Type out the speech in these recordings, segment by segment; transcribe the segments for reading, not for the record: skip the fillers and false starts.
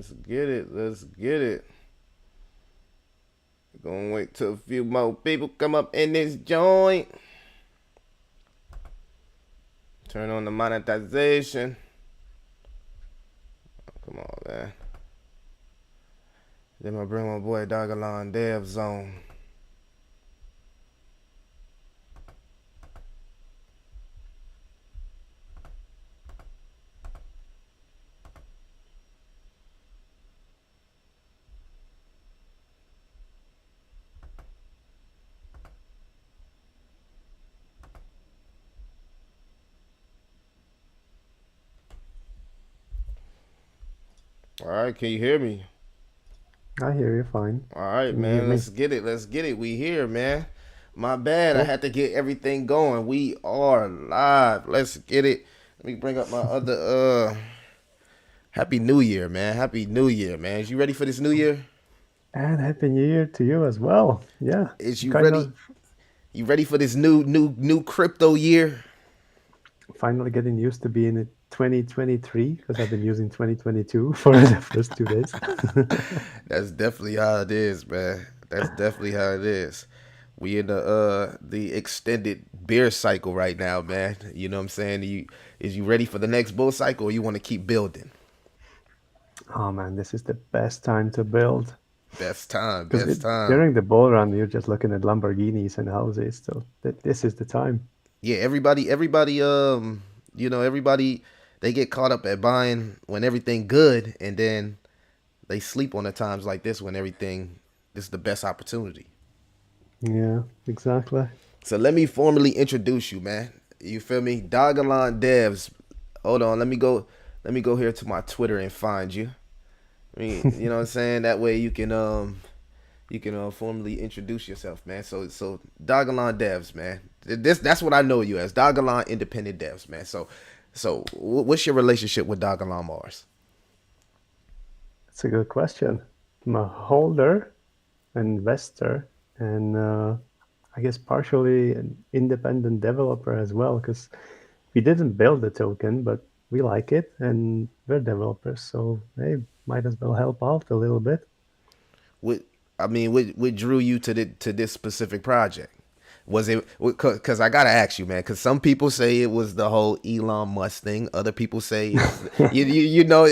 Let's get it. Let's get it. Gonna wait till a few more people come up in this joint. Turn on the monetization. Come on, man. Then I bring my boy Dogelon Dev Zone. All right, can you hear me? I hear you fine. All right, Can you hear man. me? Let's get it. Let's get it. We here, man. My bad. I Cool. had to get everything going. We are live. Let's get it. Let me bring up my other Happy New Year, man. Happy New Year, man. Is you ready for this new year? And Happy New Year to you as well. Yeah, Is I'm you kind ready? of You ready for this new crypto year? finally getting used to being in 2023 because I've been using 2022 for the first 2 days. That's definitely how it is, man. That's definitely how it is. We in the extended bear cycle right now, man. You know what I'm saying? You ready for the next bull cycle or you want to keep building? Oh man, this is the best time to build Best time, because best time. during the bull run you're just looking at Lamborghinis and houses. So this is the time. Yeah, everybody everybody they get caught up at buying when everything good and then they sleep on the times like this when everything this is the best opportunity. Yeah, exactly. So let me formally introduce you, man. You feel me? Dogelon Devs. Hold on, let me go here to my Twitter and find you. I mean, you know what I'm saying? That way you can formally introduce yourself, man. So Dogelon Devs, man. That's what I know you as. Dogelon Independent Devs, man. What's your relationship with Dogelon Mars? That's a good question. I'm a holder, investor, and I guess partially an independent developer as well, because we didn't build the token, but we like it and we're developers, so hey, might as well help out a little bit. What what drew you to this specific project? Was it because I gotta ask you, man? Because some people say it was the whole Elon Musk thing. Other people say it's you know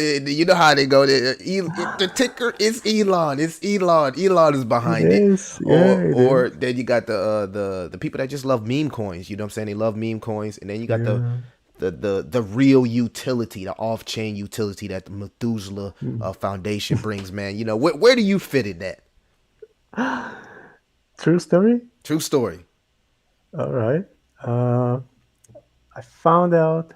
how they go. The ticker is Elon. It's Elon. Elon is It behind it. is, yeah, it Or is. then you got the people that just love meme coins. You know what I'm saying? They love meme coins, and then you got Yeah. the real utility, the off chain utility that the Methuselah Hmm. Foundation brings. Man, you know where do you fit in that? True story. True story. All right. uh, I found out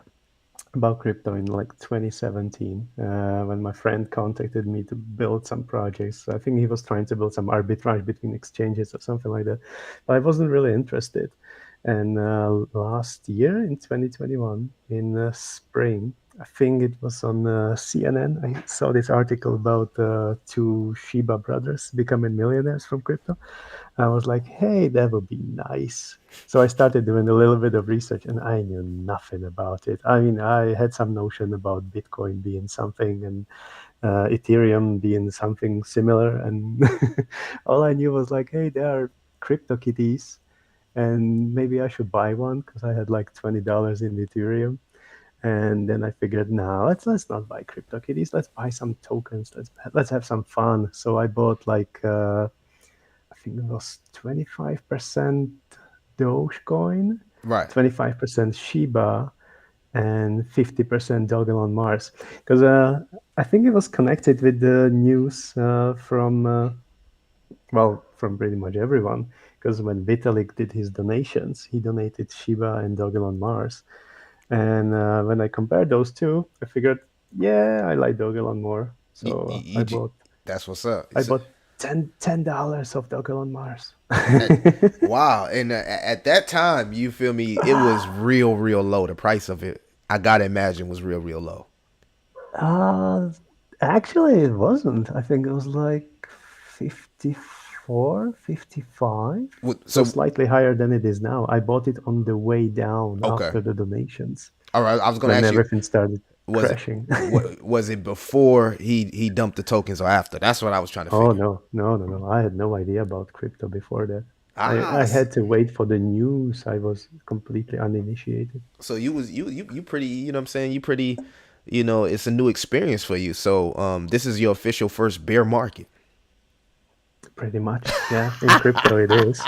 about crypto in like 2017 when my friend contacted me to build some projects. I think he was trying to build some arbitrage between exchanges or something like that, but I wasn't really interested. And last year in 2021, in spring, I think it was on CNN, I saw this article about two Shiba brothers becoming millionaires from crypto. I was like, hey, that would be nice. So I started doing a little bit of research and I knew nothing about it. I mean, I had some notion about Bitcoin being something and Ethereum being something similar. And all I knew was like, hey, there are crypto kitties and maybe I should buy one because I had like $20 in Ethereum. And then I figured, no, let's not buy crypto kitties. Let's buy some tokens. Let's have some fun. So I bought like I think it was 25% Dogecoin, Right. 25% Shiba, and 50% Dogelon Mars. Because I think it was connected with the news from, well, from pretty much everyone. Because when Vitalik did his donations, he donated Shiba and Dogelon Mars. And when I compared those two, I figured, yeah, I like Dogelon more. You, So you, you that's what's up. I bought $10 of Dogelon Mars. Wow. And at that time, you feel me? It was real low. The price of it, I gotta imagine, was real low. Uh, Actually, it wasn't. I think it was like 54, 55. So So slightly higher than it is now. I bought it on the way down okay. after the donations All right. I was gonna when ask you. everything started. Was it crashing. was it before he dumped the tokens or after? That's what I was trying to Oh figure. no, no, no, no! I had no idea about crypto before that. Ah, I had to wait for the news. I was completely uninitiated. so you was you pretty, you know what I'm saying? You pretty, it's a new experience for you. So this is your official first bear market. Pretty much, yeah. In crypto, it is.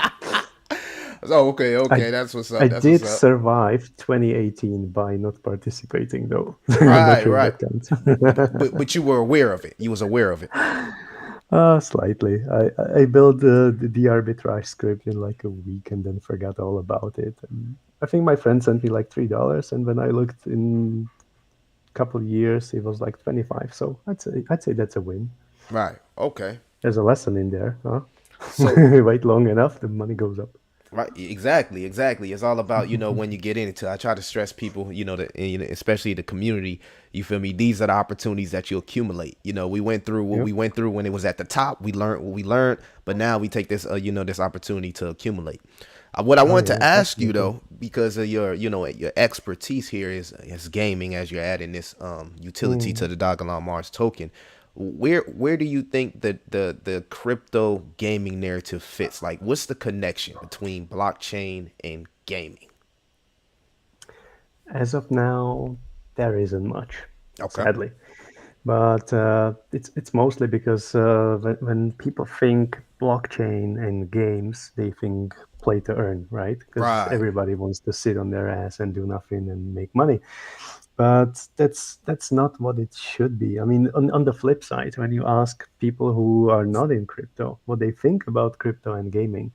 Oh, okay, I okay. That's what's I up. That's what's did up. survive 2018 by not participating, though. I'm not Right, sure if right. that counts. But you were aware of it. You was aware of it. Slightly. I built the arbitrage script in like a week and then forgot all about it. And I think my friend sent me like $3, and when I looked in a couple of years, it was like 25. So I'd say that's a win. Right. Okay. There's a lesson in there, huh? So Wait long enough, the money goes up. right, exactly, exactly. It's all about, when you get into. I try to stress people, especially the community. You feel me? These are the opportunities that you accumulate. We went through what Yep. we went through when it was at the top. We learned what we learned, but now we take this, this opportunity to accumulate. What I Oh wanted to yeah, ask you definitely. though, because of your expertise here is gaming, as you're adding this utility to Mm. the dogelon mars token. Where do you think that the crypto gaming narrative fits? Like, what's the connection between blockchain and gaming? As of now, there isn't much, Okay. sadly. But it's mostly because when people think blockchain and games, they think play to earn, right? Because Right. everybody wants to sit on their ass and do nothing and make money. But that's not what it should be. I mean, on the flip side, when you ask people who are not in crypto what they think about crypto and gaming,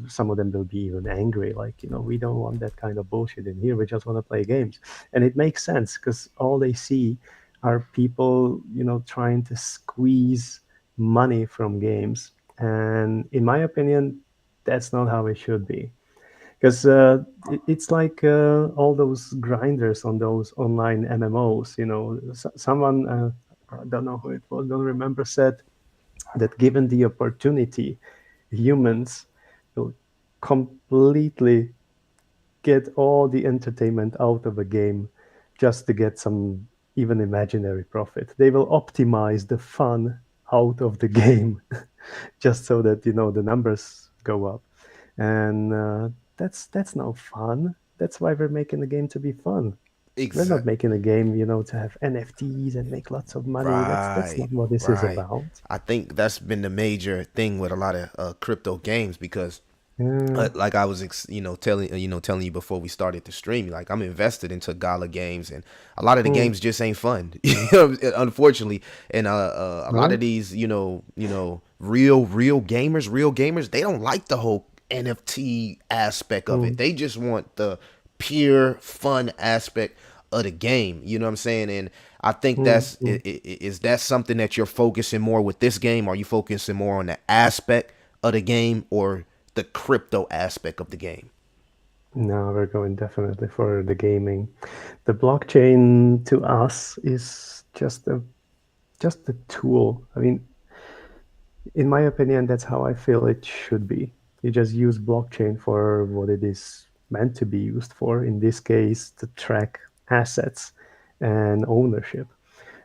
some of them will be even angry, like, we don't want that kind of bullshit in here. We just want to play games. And it makes sense because all they see are people, trying to squeeze money from games. And in my opinion, that's not how it should be. Because it's like all those grinders on those online MMOs. Someone, I don't know who it was, don't remember, said that given the opportunity, humans will completely get all the entertainment out of a game just to get some even imaginary profit. They will optimize the fun out of the game just so that the numbers go up. And that's no fun. That's why we're making the game to be fun. We're not Exact. making a game, to have NFTs and make lots of money. That's Right. not what this is Right. about. I think that's been the major thing with a lot of crypto games because Yeah. like I was telling you before we started the stream, like I'm invested into gala games, and a lot of the Mm. games just ain't fun. Unfortunately, and a lot of No. these real gamers, they don't like the whole NFT aspect of it. Mm. They just want the pure fun aspect of the game. You know what I'm saying? And I think Mm. Mm. is that something that you're focusing more with this game? Are you focusing more on the aspect of the game or the crypto aspect of the game? No, we're going definitely for the gaming. The blockchain to us is just a tool. I mean, in my opinion, that's how I feel it should be. You just use blockchain for what it is meant to be used for. In this case, to track assets and ownership.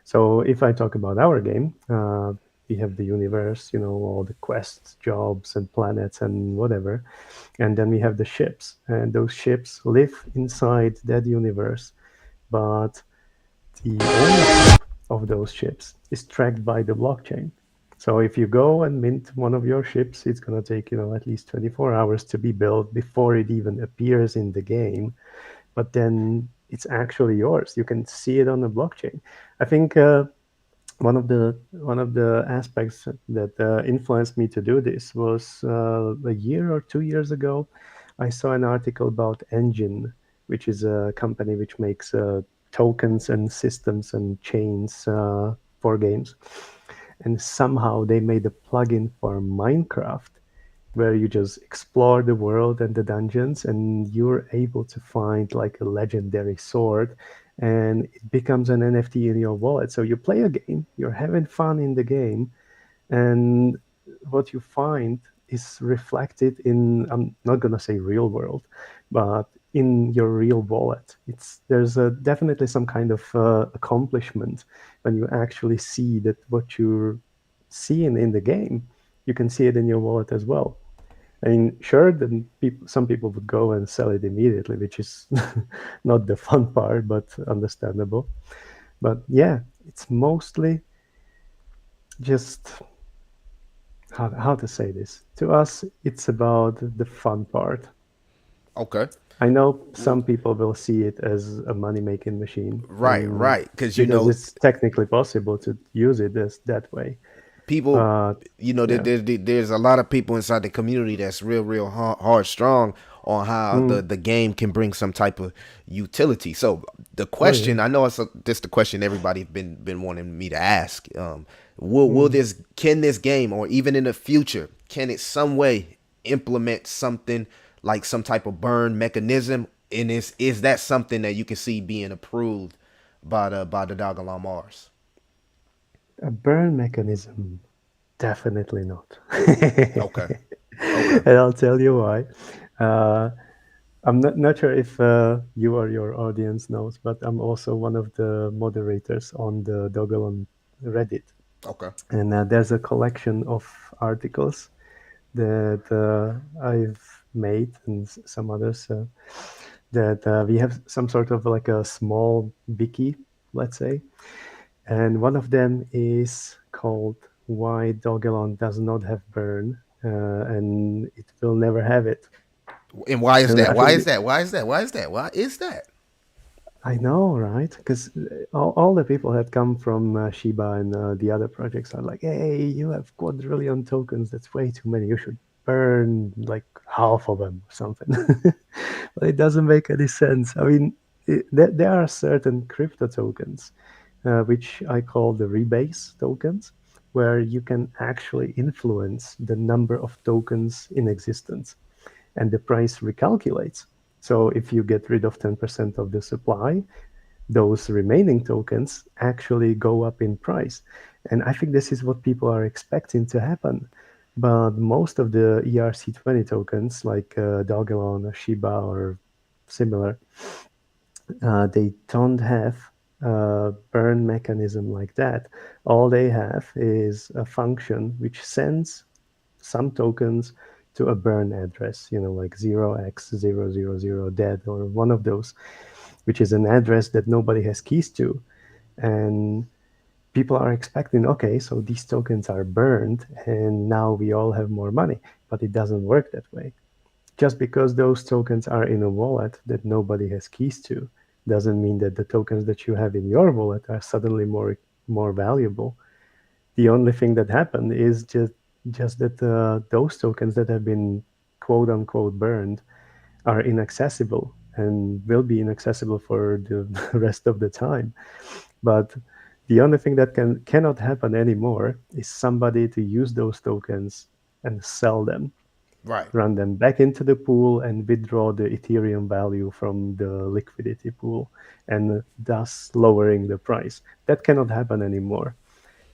So if I talk about our game, we have the universe, all the quests, jobs, and planets, and whatever. And then we have the ships, and those ships live inside that universe. But the ownership of those ships is tracked by the blockchain. So if you go and mint one of your ships, it's going to take, at least 24 hours to be built before it even appears in the game. But then it's actually yours. You can see it on the blockchain. I think one of the aspects that influenced me to do this was a year or 2 years ago. I saw an article about Engine, which is a company which makes tokens and systems and chains for games. And somehow they made a plugin for Minecraft where you just explore the world and the dungeons, and you're able to find like a legendary sword, and it becomes an NFT in your wallet. So you play a game, you're having fun in the game, and what you find is reflected in, I'm not going to say real world, but in your real wallet. There's definitely some kind of accomplishment when you actually see that what you're seeing in the game, you can see it in your wallet as well. I mean, sure, then some people would go and sell it immediately, which is not the fun part, but understandable. But yeah, it's mostly just how to say this. To us, it's about the fun part. Okay. I know Well, some people will see it as a money-making machine, right, and right. Because because it's technically possible to use it as that way. people, But yeah, there's a lot of people inside the community that's real hard strong on how mm, the game can bring some type of utility. So the oh yeah, question, I know this the question everybody's been wanting me to ask. Will mm. this can this game, or even in the future, can it some way implement something like some type of burn mechanism? And is that something that you can see being approved by the dogelon mars? A burn mechanism, definitely not. Okay. Okay. And I'll tell you why. Uh, I'm not sure if you or your audience knows, but I'm also one of the moderators on the Dogelon Reddit. Okay. And there's a collection of articles that I've made and some others that we have some sort of like a small wiki, let's say. And one of them is called Why Dogelon Does Not Have Burn, and it will never have it. And why is And that? I Why think is that? Why is that? Why is that? Why is that? I know, right? Because all the people that come from Shiba and the other projects are like, hey, you have quadrillion tokens. That's way too many. You should burn like half of them or something. But it doesn't make any sense. I mean, there are certain crypto tokens, which I call the rebase tokens, where you can actually influence the number of tokens in existence and the price recalculates. So if you get rid of 10% of the supply, those remaining tokens actually go up in price. And I think this is what people are expecting to happen. But most of the ERC20 tokens, like Dogelon or Shiba or similar, they don't have a burn mechanism like that. All they have is a function which sends some tokens to a burn address, like 0x000 dead or one of those, which is an address that nobody has keys to. And people are expecting, okay, so these tokens are burned and now we all have more money. But it doesn't work that way. Just because those tokens are in a wallet that nobody has keys to doesn't mean that the tokens that you have in your wallet are suddenly more valuable. The only thing that happened is just that those tokens that have been quote unquote burned are inaccessible and will be inaccessible for the rest of the time. But the only thing that cannot happen anymore is somebody to use those tokens and sell them, Right. run them back into the pool and withdraw the Ethereum value from the liquidity pool, and thus lowering the price. That cannot happen anymore.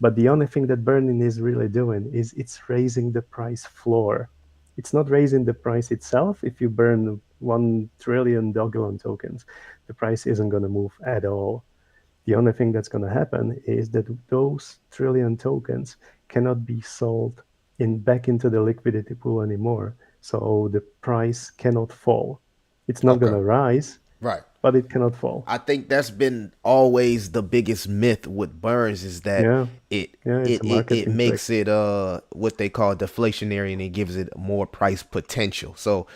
But the only thing that burning is really doing is it's raising the price floor. It's not raising the price itself. If you burn 1 trillion Dogelon tokens, the price isn't going to move at all. The only thing that's going to happen is that those trillion tokens cannot be sold back into the liquidity pool anymore. So the price cannot fall. It's not going Okay. to rise, Right. but it cannot fall. I think that's been always the biggest myth with burns is that Yeah, it yeah, it's a it marketing trick. makes it what they call deflationary, and it gives it more price potential. So,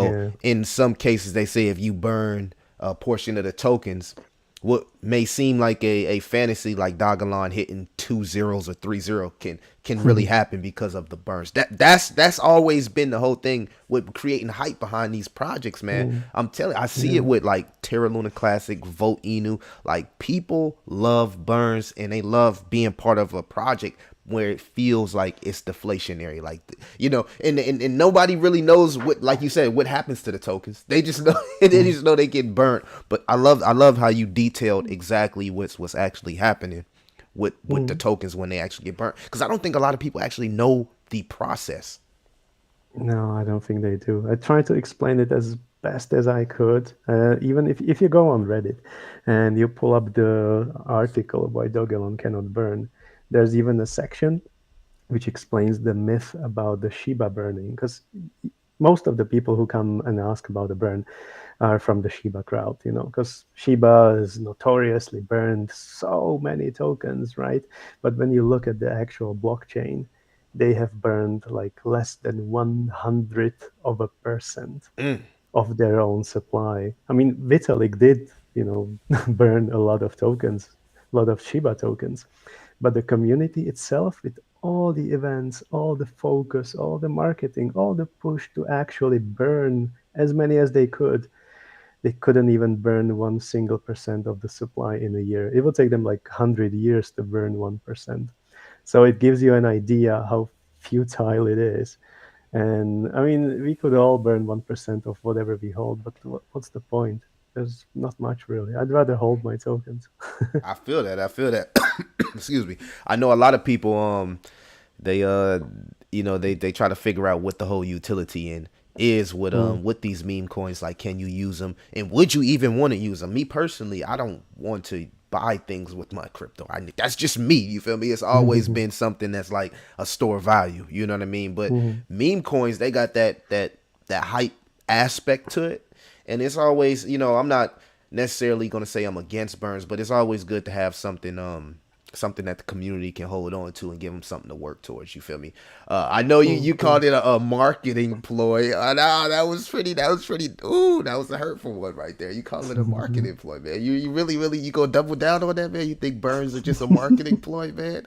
Yeah. in some cases they say if you burn a portion of the tokens, what may seem like a fantasy like Dogelon hitting 2 zeros or 3 0 can really happen because of the burns. That's always been the whole thing with creating hype behind these projects, man. Mm, I'm telling, I see it yeah. with like Terra Luna Classic, Vote Inu. Like people love burns and they love being part of a project where it feels like it's deflationary, like and nobody really knows what, like you said, what happens to the tokens. They just know they Mm, just know they get burnt. But I love how you detailed exactly what's actually happening with the mm. tokens when they actually get burnt, because I don't think a lot of people actually know the process. No, I don't think they do. I try to explain it as best as I could. Even if you go on Reddit and you pull up the article why Dogelon cannot burn, there's even a section which explains the myth about the Shiba burning. Because most of the people who come and ask about the burn are from the Shiba crowd, because Shiba is notoriously burned so many tokens, right? But when you look at the actual blockchain, they have burned like less than 100th of a percent Mm. of their own supply. I mean, Vitalik did, burn a lot of tokens, a lot of Shiba tokens, but the community itself, with all the events, all the focus, all the marketing, all the push to actually burn as many as they couldn't even burn 1 single percent of the supply in a year. It will take them like 100 years to burn 1%. So it gives you an idea how futile it is. And I mean, we could all burn 1% of whatever we hold, but what's the point? There's not much really. I'd rather hold my tokens. I feel that. I feel that. Excuse me. I know a lot of people. They they try to figure out what the whole utility in is Mm. with these meme coins. Like, can you use them, and would you even want to use them? Me personally, I don't want to buy things with my crypto. That's just me. You feel me? It's always been something that's like a store value. You know what I mean? But Mhm. meme coins, they got that hype aspect to it, and it's always, I'm not necessarily going to say I'm against burns, but it's always good to have something that the community can hold on to and give them something to work towards. You feel me? I know you Mm. called it a marketing ploy. Nah, that was pretty. Ooh, that was a hurtful one right there. You call it a marketing ploy, man. You really you go double down on that, man. You think burns are just a marketing ploy, man?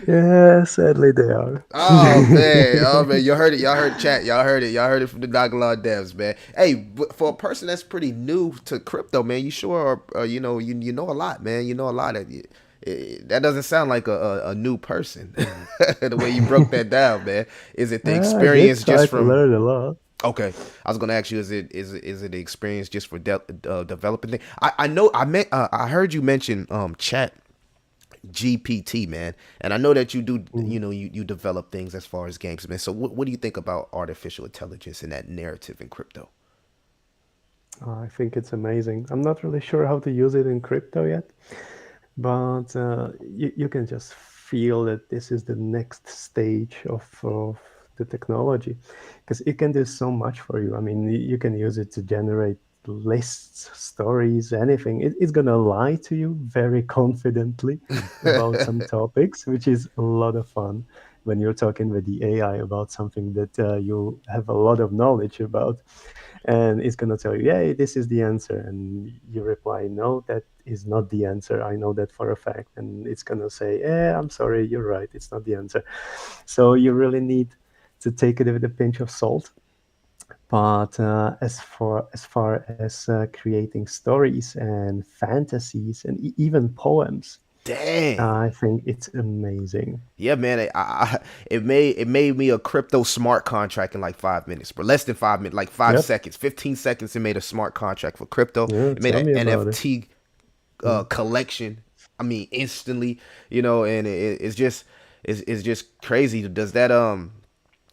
Yeah, sadly they are. Oh man, you heard it. Y'all heard chat. Y'all heard it. Y'all heard it from the Dogelon devs, man. Hey, but for a person that's pretty new to crypto, man, you sure are, you know a lot, man. You know a lot of it. That doesn't sound like a new person. The way you broke that down, man. Is it the I did experience try just to from? learn a lot. Okay, I was gonna ask you, is it the experience just for developing thing? I know I heard you mention chat GPT, man. And I know that you do, Mm. you develop things as far as games, man. So what do you think about artificial intelligence and that narrative in crypto? I think it's amazing. I'm not really sure how to use it in crypto yet, but you can just feel that this is the next stage of the technology because it can do so much for you. I mean, you can use it to generate lists, stories, anything. It's going to lie to you very confidently about some topics, which is a lot of fun when you're talking with the AI about something that you have a lot of knowledge about, and it's going to tell you, yeah, this is the answer, and you reply, no, that is not the answer, I know that for a fact, and it's going to say, yeah, I'm sorry, you're right, it's not the answer. So you really need to take it with a pinch of salt. But as far as creating stories and fantasies and even poems, Dang. I think it's amazing. Yeah, man. It made me a crypto smart contract in like 5 minutes, bro. Less than 5 minutes, like five Yep. seconds, 15 seconds. It made a smart contract for crypto. Yeah, It made tell an me about it. NFT Mm. collection. I mean, instantly. And it's just crazy. Does that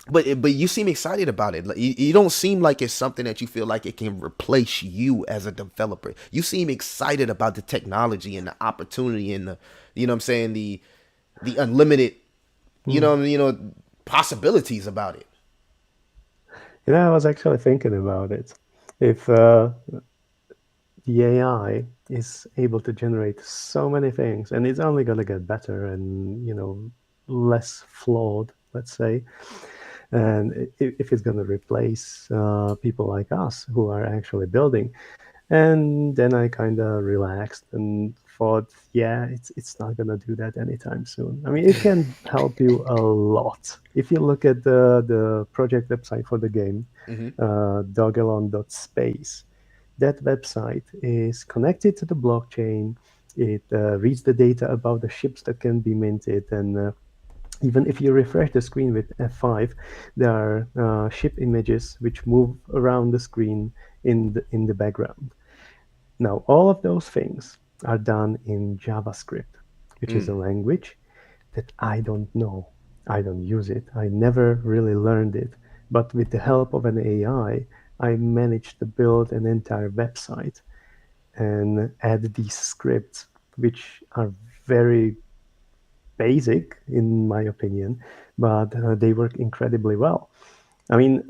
But you seem excited about it. Like, you don't seem like it's something that you feel like it can replace you as a developer. You seem excited about the technology and the opportunity and what I'm saying, the unlimited, Mm. possibilities about it. I was actually thinking about it. If the AI is able to generate so many things, and it's only going to get better and less flawed, let's say. And if it's going to replace people like us who are actually building, and then I kind of relaxed and thought, yeah, it's not gonna do that anytime soon. I mean, it can help you a lot. If you look at the project website for the game, Hmm. dogelon.space, that website is connected to the blockchain. It reads the data about the ships that can be minted, and even if you refresh the screen with F5, there are ship images which move around the screen in the background. Now, all of those things are done in JavaScript, which is Mm. a language that I don't know. I don't use it. I never really learned it. But with the help of an AI, I managed to build an entire website and add these scripts, which are very basic in my opinion, but they work incredibly well. I mean,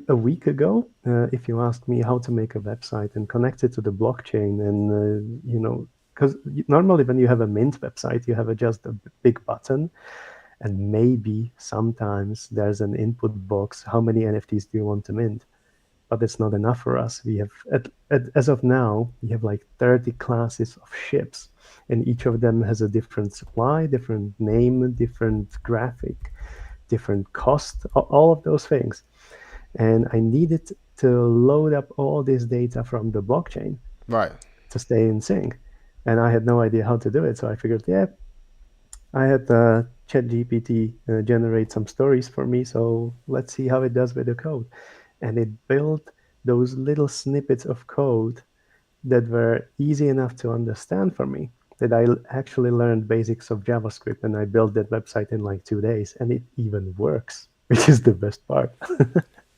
a week ago, if you asked me how to make a website and connect it to the blockchain, and because normally when you have a Mint website, you have just a big button, and maybe sometimes there's an input box. How many NFTs do you want to mint? But it's not enough for us. We have, as of now, we have like 30 classes of ships, and each of them has a different supply, different name, different graphic, different cost, all of those things. And I needed to load up all this data from the blockchain Right. to stay in sync. And I had no idea how to do it. So I figured, yeah, I had ChatGPT generate some stories for me. So let's see how it does with the code. And it built those little snippets of code that were easy enough to understand for me, that I actually learned basics of JavaScript, and I built that website in like 2 days, and it even works, which is the best part.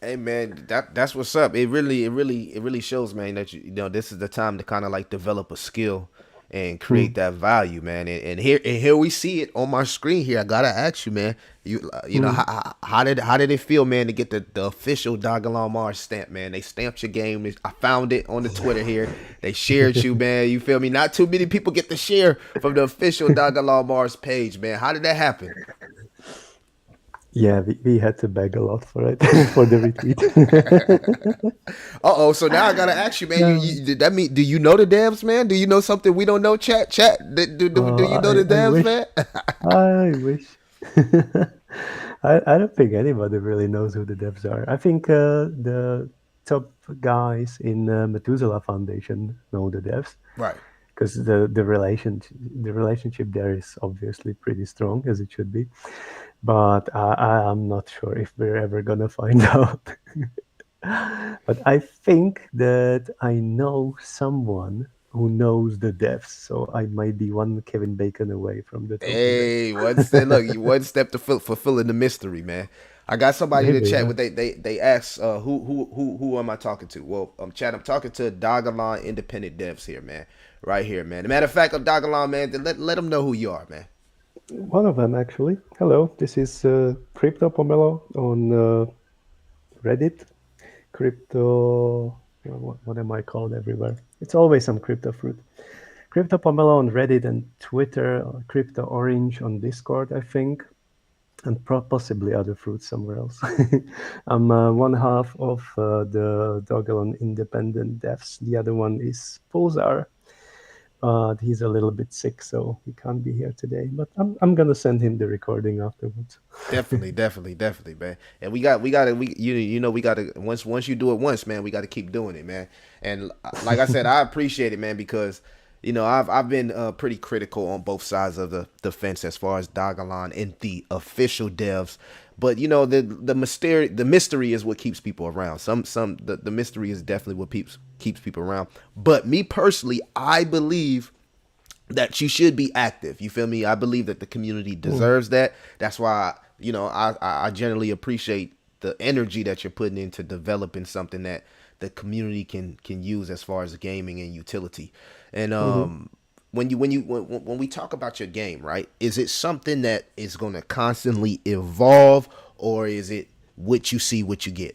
Hey man, that's what's up. It really shows, man, that you know this is the time to kind of like develop a skill and create Mm, that value, man. And here we see it on my screen here. I gotta ask you, man. mm. How did it feel, man, to get the official Dogelon Mars stamp, man? They stamped your game. I found it on the Twitter here. They shared you, man. You feel me? Not too many people get to share from the official Dogelon Mars page, man. How did that happen? Yeah, we had to beg a lot for it for the retweet. Uh oh. So now I gotta ask you, man. No, Did that mean? Do you know the devs, man? Do you know something we don't know? Chat. Do you know the I devs, wish. man? I wish. I don't think anybody really knows who the devs are. I think the top guys in Methuselah Foundation know the devs, Right. because the relationship there is obviously pretty strong, as it should be. But I'm not sure if we're ever gonna find out. But I think that I know someone who knows the devs, so I might be one Kevin Bacon away from the token dev. Hey, one step. Look, you one step to fulfilling the mystery, man. I got somebody in the Maybe, chat. yeah. With they asked who am I talking to? Well, chat. I'm talking to Dogalon Independent Devs here, man. Right here, man. Matter of fact, Dogalon, man. Let them know who you are, man. One of them, actually. Hello, this is Crypto Pomelo on Reddit. Crypto. What am I called everywhere? It's always some crypto fruit. Crypto Pomelo on Reddit and Twitter. Crypto Orange on Discord, I think. And possibly other fruits somewhere else. I'm one half of the Dogelon Independent Devs. The other one is Pulsar, but he's a little bit sick, so he can't be here today. But I'm gonna send him the recording afterwards. Definitely, man. And we gotta once you do it once, man, we gotta keep doing it, man. And like I said, I appreciate it, man, because I've been pretty critical on both sides of the fence as far as Dogalon and the official devs. But the mystery is what keeps people around. The mystery is definitely what keeps people around. But me personally, I believe that you should be active. You feel me? I believe that the community Mm, deserves that. That's why I generally appreciate the energy that you're putting into developing something that the community can use as far as gaming and utility. And mhm. when we talk about your game, right? Is it something that is going to constantly evolve, or is it what you see, what you get?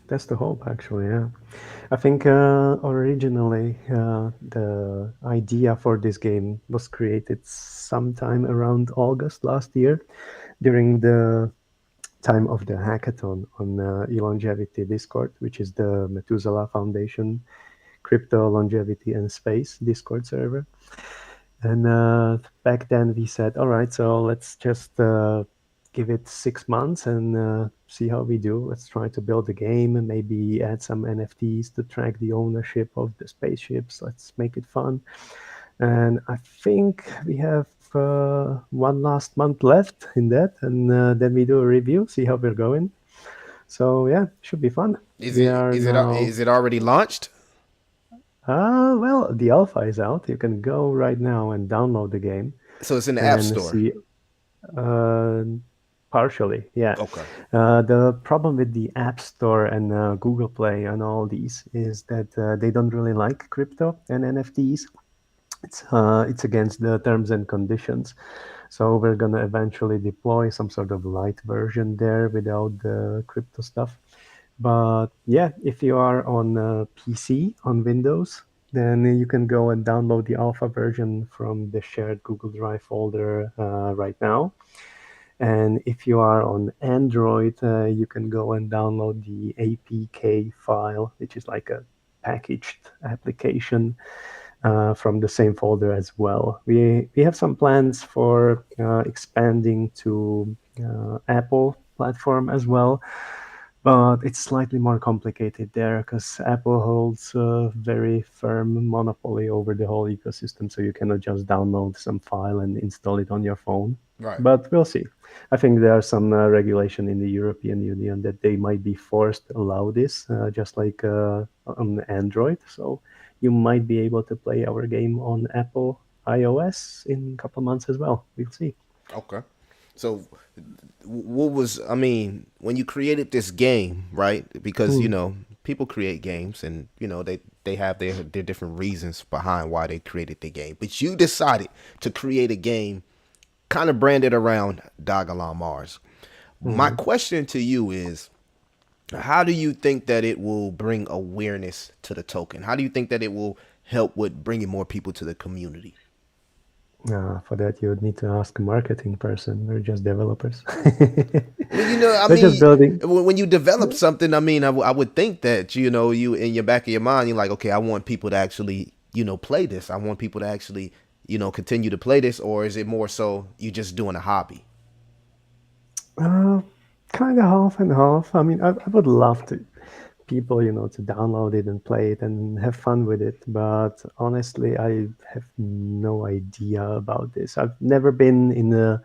That's the hope, actually. Yeah, I think originally the idea for this game was created sometime around August last year, during the time of the hackathon on eLongevity Discord, which is the Methuselah Foundation crypto longevity and space Discord server. And back then we said, all right, so let's just give it 6 months and see how we do. Let's try to build a game and maybe add some NFTs to track the ownership of the spaceships. Let's make it fun. And I think we have one last month left in that, and then we do a review, see how we're going. So yeah, should be fun. Is We it are is it now. is it already launched? Well, the alpha is out. You can go right now and download the game So it's in the App and Store. see. Uh, Partially, yeah. Okay. The problem with the App Store and Google Play and all these is that they don't really like crypto and NFTs. It's against the terms and conditions. So we're gonna eventually deploy some sort of light version there without the crypto stuff. But yeah, if you are on PC on Windows, then you can go and download the alpha version from the shared Google Drive folder right now. And if you are on Android, you can go and download the APK file, which is like a packaged application from the same folder as well. We have some plans for expanding to Apple platform as well, but it's slightly more complicated there because Apple holds a very firm monopoly over the whole ecosystem, so you cannot just download some file and install it on your phone. Right. But we'll see. I think there are some regulation in the European Union that they might be forced to allow this, just like on Android. So you might be able to play our game on Apple iOS in a couple months as well. We'll see. Okay. So, what was I mean when you created this game, right? Because Hmm. people create games, and they have their different reasons behind why they created the game. But you decided to create a game, kind of branded around Dogelon Mars. My Mhm. question to you is, how do you think that it will bring awareness to the token? How do you think that it will help with bringing more people to the community? For that, you would need to ask a marketing person. We're just developers. Well, I We're just mean, building. when you develop something, I mean, I would think that you in your back of your mind, you're like, okay, I want people to actually play this. I want people to actually continue to play this, or is it more so you just doing a hobby? Uh, Kind of half and half. I mean, I would love to people, to download it and play it and have fun with it. But honestly, I have no idea about this. I've never been in a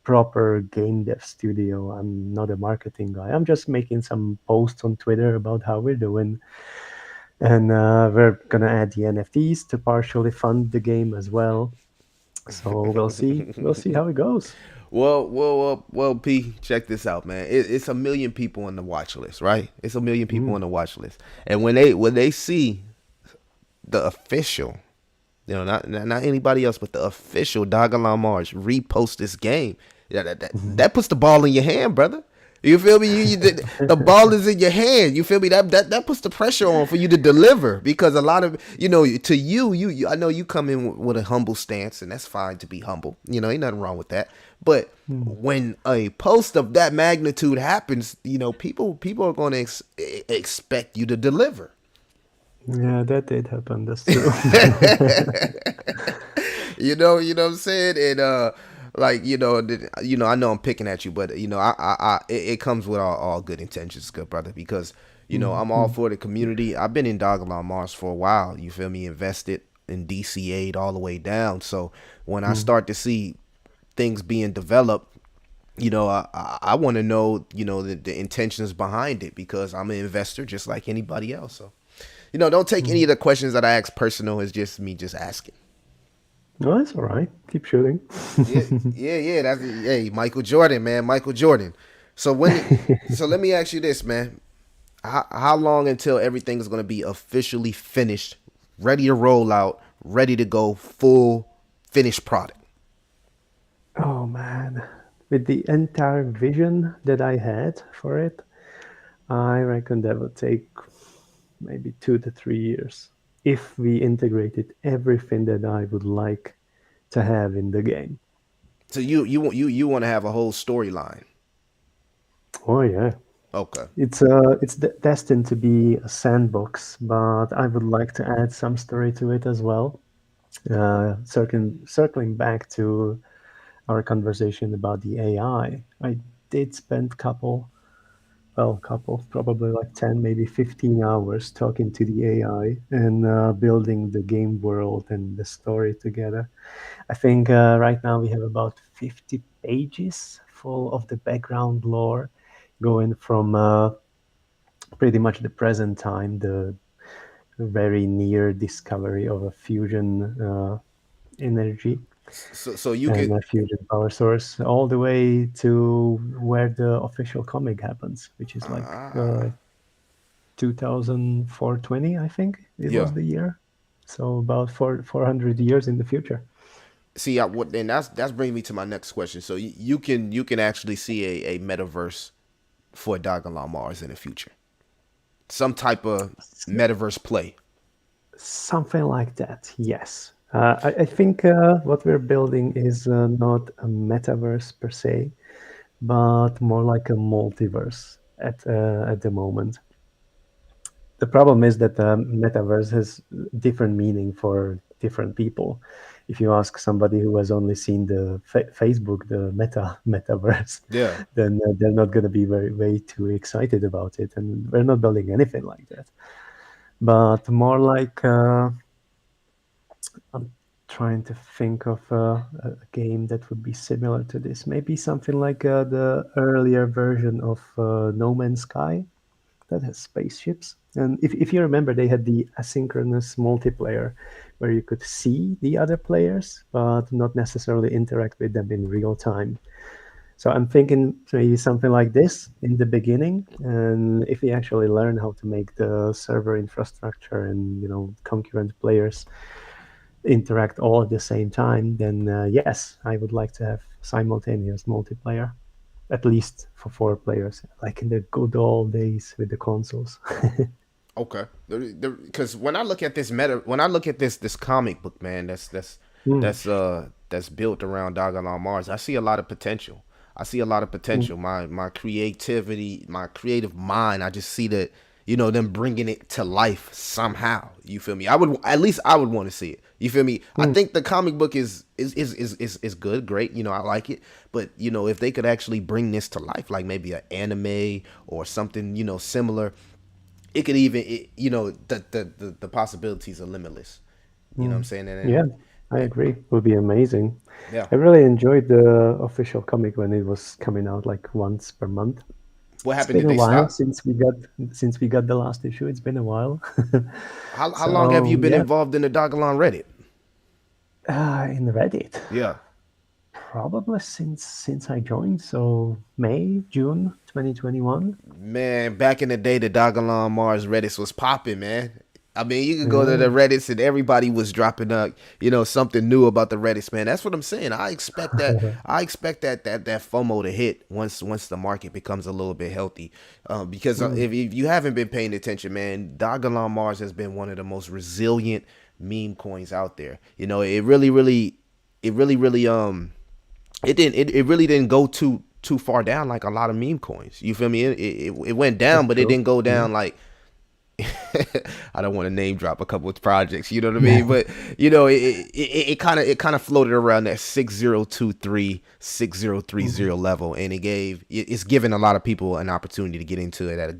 proper game dev studio. I'm not a marketing guy. I'm just making some posts on Twitter about how we're doing. And we're gonna add the NFTs to partially fund the game as well. So we'll see. We'll see how it goes. P, check this out, man. It's a million people on the watch list, right? It's a million people Mm. on the watch list, and when they see the official, not anybody else, but the official Dogelon Mars repost this game. Yeah, Mhm. that puts the ball in your hand, brother. You feel me? The ball is in your hand. You feel me? That puts the pressure on for you to deliver because a lot of to you I know you come in with a humble stance, and that's fine to be humble. Ain't nothing wrong with that. But Mm. when a post of that magnitude happens, people are going to expect you to deliver. Yeah, that did happen. That's true. You know what I'm saying? And like I know I'm picking at you, but it comes with all good intentions, good brother, because Mm, I'm all mm, for the community. I've been in Dogelon Mars for a while. You feel me? Invested in DCA'd all the way down. So when I mm. start to see things being developed, I want to know the intentions behind it because I'm an investor just like anybody else. So don't take any Mm. of the questions that I ask personal. It's just me just asking. No, that's all right. Keep shooting. Yeah, yeah. That's hey, Michael Jordan, man, Michael Jordan. So so let me ask you this, man. How long until everything is going to be officially finished, ready to roll out, ready to go, full finished product? Oh man, with the entire vision that I had for it, I reckon that would take maybe 2 to 3 years if we integrated everything that I would like to have in the game. So you want to have a whole storyline? Oh yeah, Okay. it's destined to be a sandbox, but I would like to add some story to it as well. Circling back to our conversation about the I did spend couple, probably like 10, maybe 15 hours talking to the AI and building the game world and the story together. I think right now we have about 50 pages full of the background lore, going from pretty much the present time, the very near discovery of a fusion energy, So you and could a fusion power source all the way to where the official comic happens, which is like ah 2420, I think it yeah. was the year. So about 400 years in the future. See, what and that's bringing me to my next question. So you can actually see a metaverse for Dogelon Mars in the future. Some type of metaverse play. Something like that, yes. I think what we're building is not a metaverse per se, but more like a multiverse at the moment. The problem is that the metaverse has different meaning for different people. If you ask somebody who has only seen the Facebook, the metaverse, Yeah. then they're not going to be way too excited about it, and we're not building anything like that. But more like I'm trying to think of a game that would be similar to this. Maybe something like the earlier version of No Man's Sky that has spaceships. And if you remember, they had the asynchronous multiplayer where you could see the other players, but not necessarily interact with them in real time. So I'm thinking maybe something like this in the beginning. And if we actually learn how to make the server infrastructure and concurrent players interact all at the same time, then yes, I would like to have simultaneous multiplayer, at least for 4 players, like in the good old days with the consoles. Okay. Because when I look at this when I look at this comic book, man, Mm, that's built around Dogelon Mars, I see a lot of potential. I see a lot of mm, potential. My creativity, my creative mind. I just see that them bringing it to life somehow. You feel me? I would at least I would want to see it. You feel me? I mm, think the comic book is good, great. I like it. But if they could actually bring this to life, like maybe an anime or something, similar, it could even the possibilities are limitless. You know what I'm mm. saying? Yeah, I And agree. It would be amazing. yeah. I really enjoyed the official comic when it was coming out like once per month. What It's happened? been Did a they while stop? since we got the last issue. It's been a while. How long have you So been yeah, involved in the Dogelon Reddit? in Reddit. Yeah. Probably since I joined, so May, June 2021. Man, back in the day, the Dogelon Mars Reddits was popping, man. I mean, you could go to the Yeah. Reddits and everybody was dropping up, something new about the Reddits, man. That's what I'm saying. I expect that. I expect that FOMO to hit once the market becomes a little bit healthy. Because Mm, if you haven't been paying attention, man, Dogelon Mars has been one of the most resilient meme coins out there. It really it really didn't go too far down like a lot of meme coins. You feel me? It went down, that's but it true. didn't go Yeah. down like I don't want to name drop a couple of projects, you know what I Yeah. mean? But it kind of floated around that 6023 6030 Mhm. level, and it's given a lot of people an opportunity to get into it at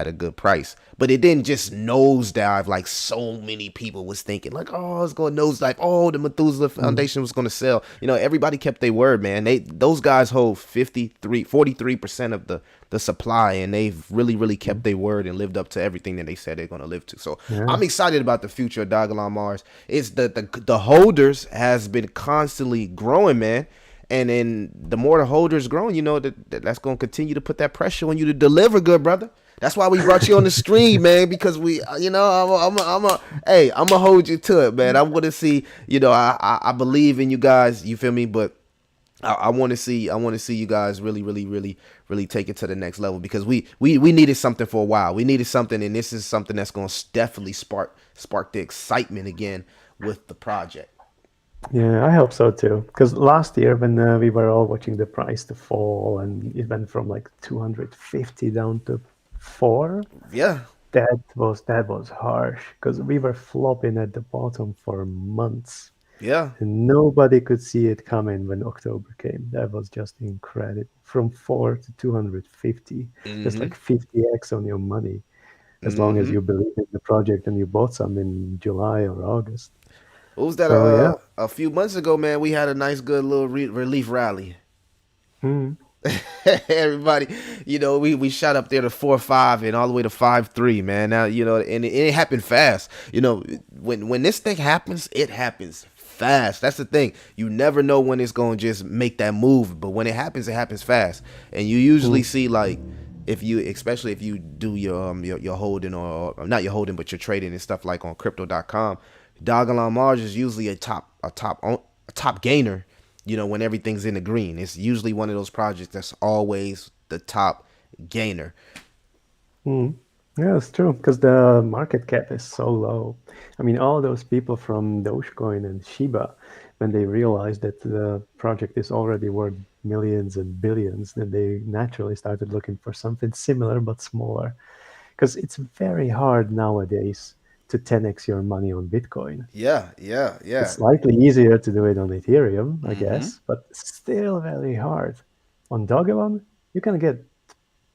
a good price. But it didn't just nosedive like so many people was thinking, like, oh, it's going to nosedive. Oh, the Methuselah Mm, Foundation was going to sell. Everybody kept their word, man. Those guys hold 43% of the supply, and they've really kept mm. their word and lived up to everything that they said they're going to live to. So Yeah. I'm excited about the future of Dogelon Mars. It's the holders has been constantly growing, man. And then the more the holders growing, that's going to continue to put that pressure on you to deliver, good brother. That's why we brought you on the stream, man, because hey, I'm gonna hold you to it, man. I want to see, I believe in you guys. You feel me? But I want to see you guys really take it to the next level, because we needed something for a while. We needed something, and this is something that's going to definitely spark the excitement again with the project. Yeah, I hope so too. Because last year, when we were all watching the price to fall, and it went from like 250 down to 4, Yeah, that was harsh. Because we were flopping at the bottom for months, yeah. and nobody could see it coming when October came. That was just incredible. From 4 to 250, that's Mm-hmm. like 50x on your money, as long as Mm-hmm. you believe in the project and you bought some in July or August. What was that? So yeah. A few months ago, man, we had a nice, good little relief rally. Mm, Everybody, we shot up there to 4.5 and all the way to 5.3, man. Now, and it happened fast. When this thing happens, it happens fast. That's the thing. You never know when it's going to just make that move, but when it happens fast. And you usually Mm. see like if you, especially if you do your holding or not your holding, but your trading and stuff like on crypto.com, dogelon mars is usually a top gainer, when everything's in the green. It's usually one of those projects that's always the top gainer. Mm. Yeah, it's true because the market cap is so low. I mean, all those people from Dogecoin and Shiba, when they realized that the project is already worth millions and billions, then they naturally started looking for something similar but smaller. Because it's very hard nowadays to 10x your money on Bitcoin. Yeah, yeah, It's yeah. slightly easier to do it on Ethereum, I Mm-hmm. guess, but still very hard. On Dogelon, you can get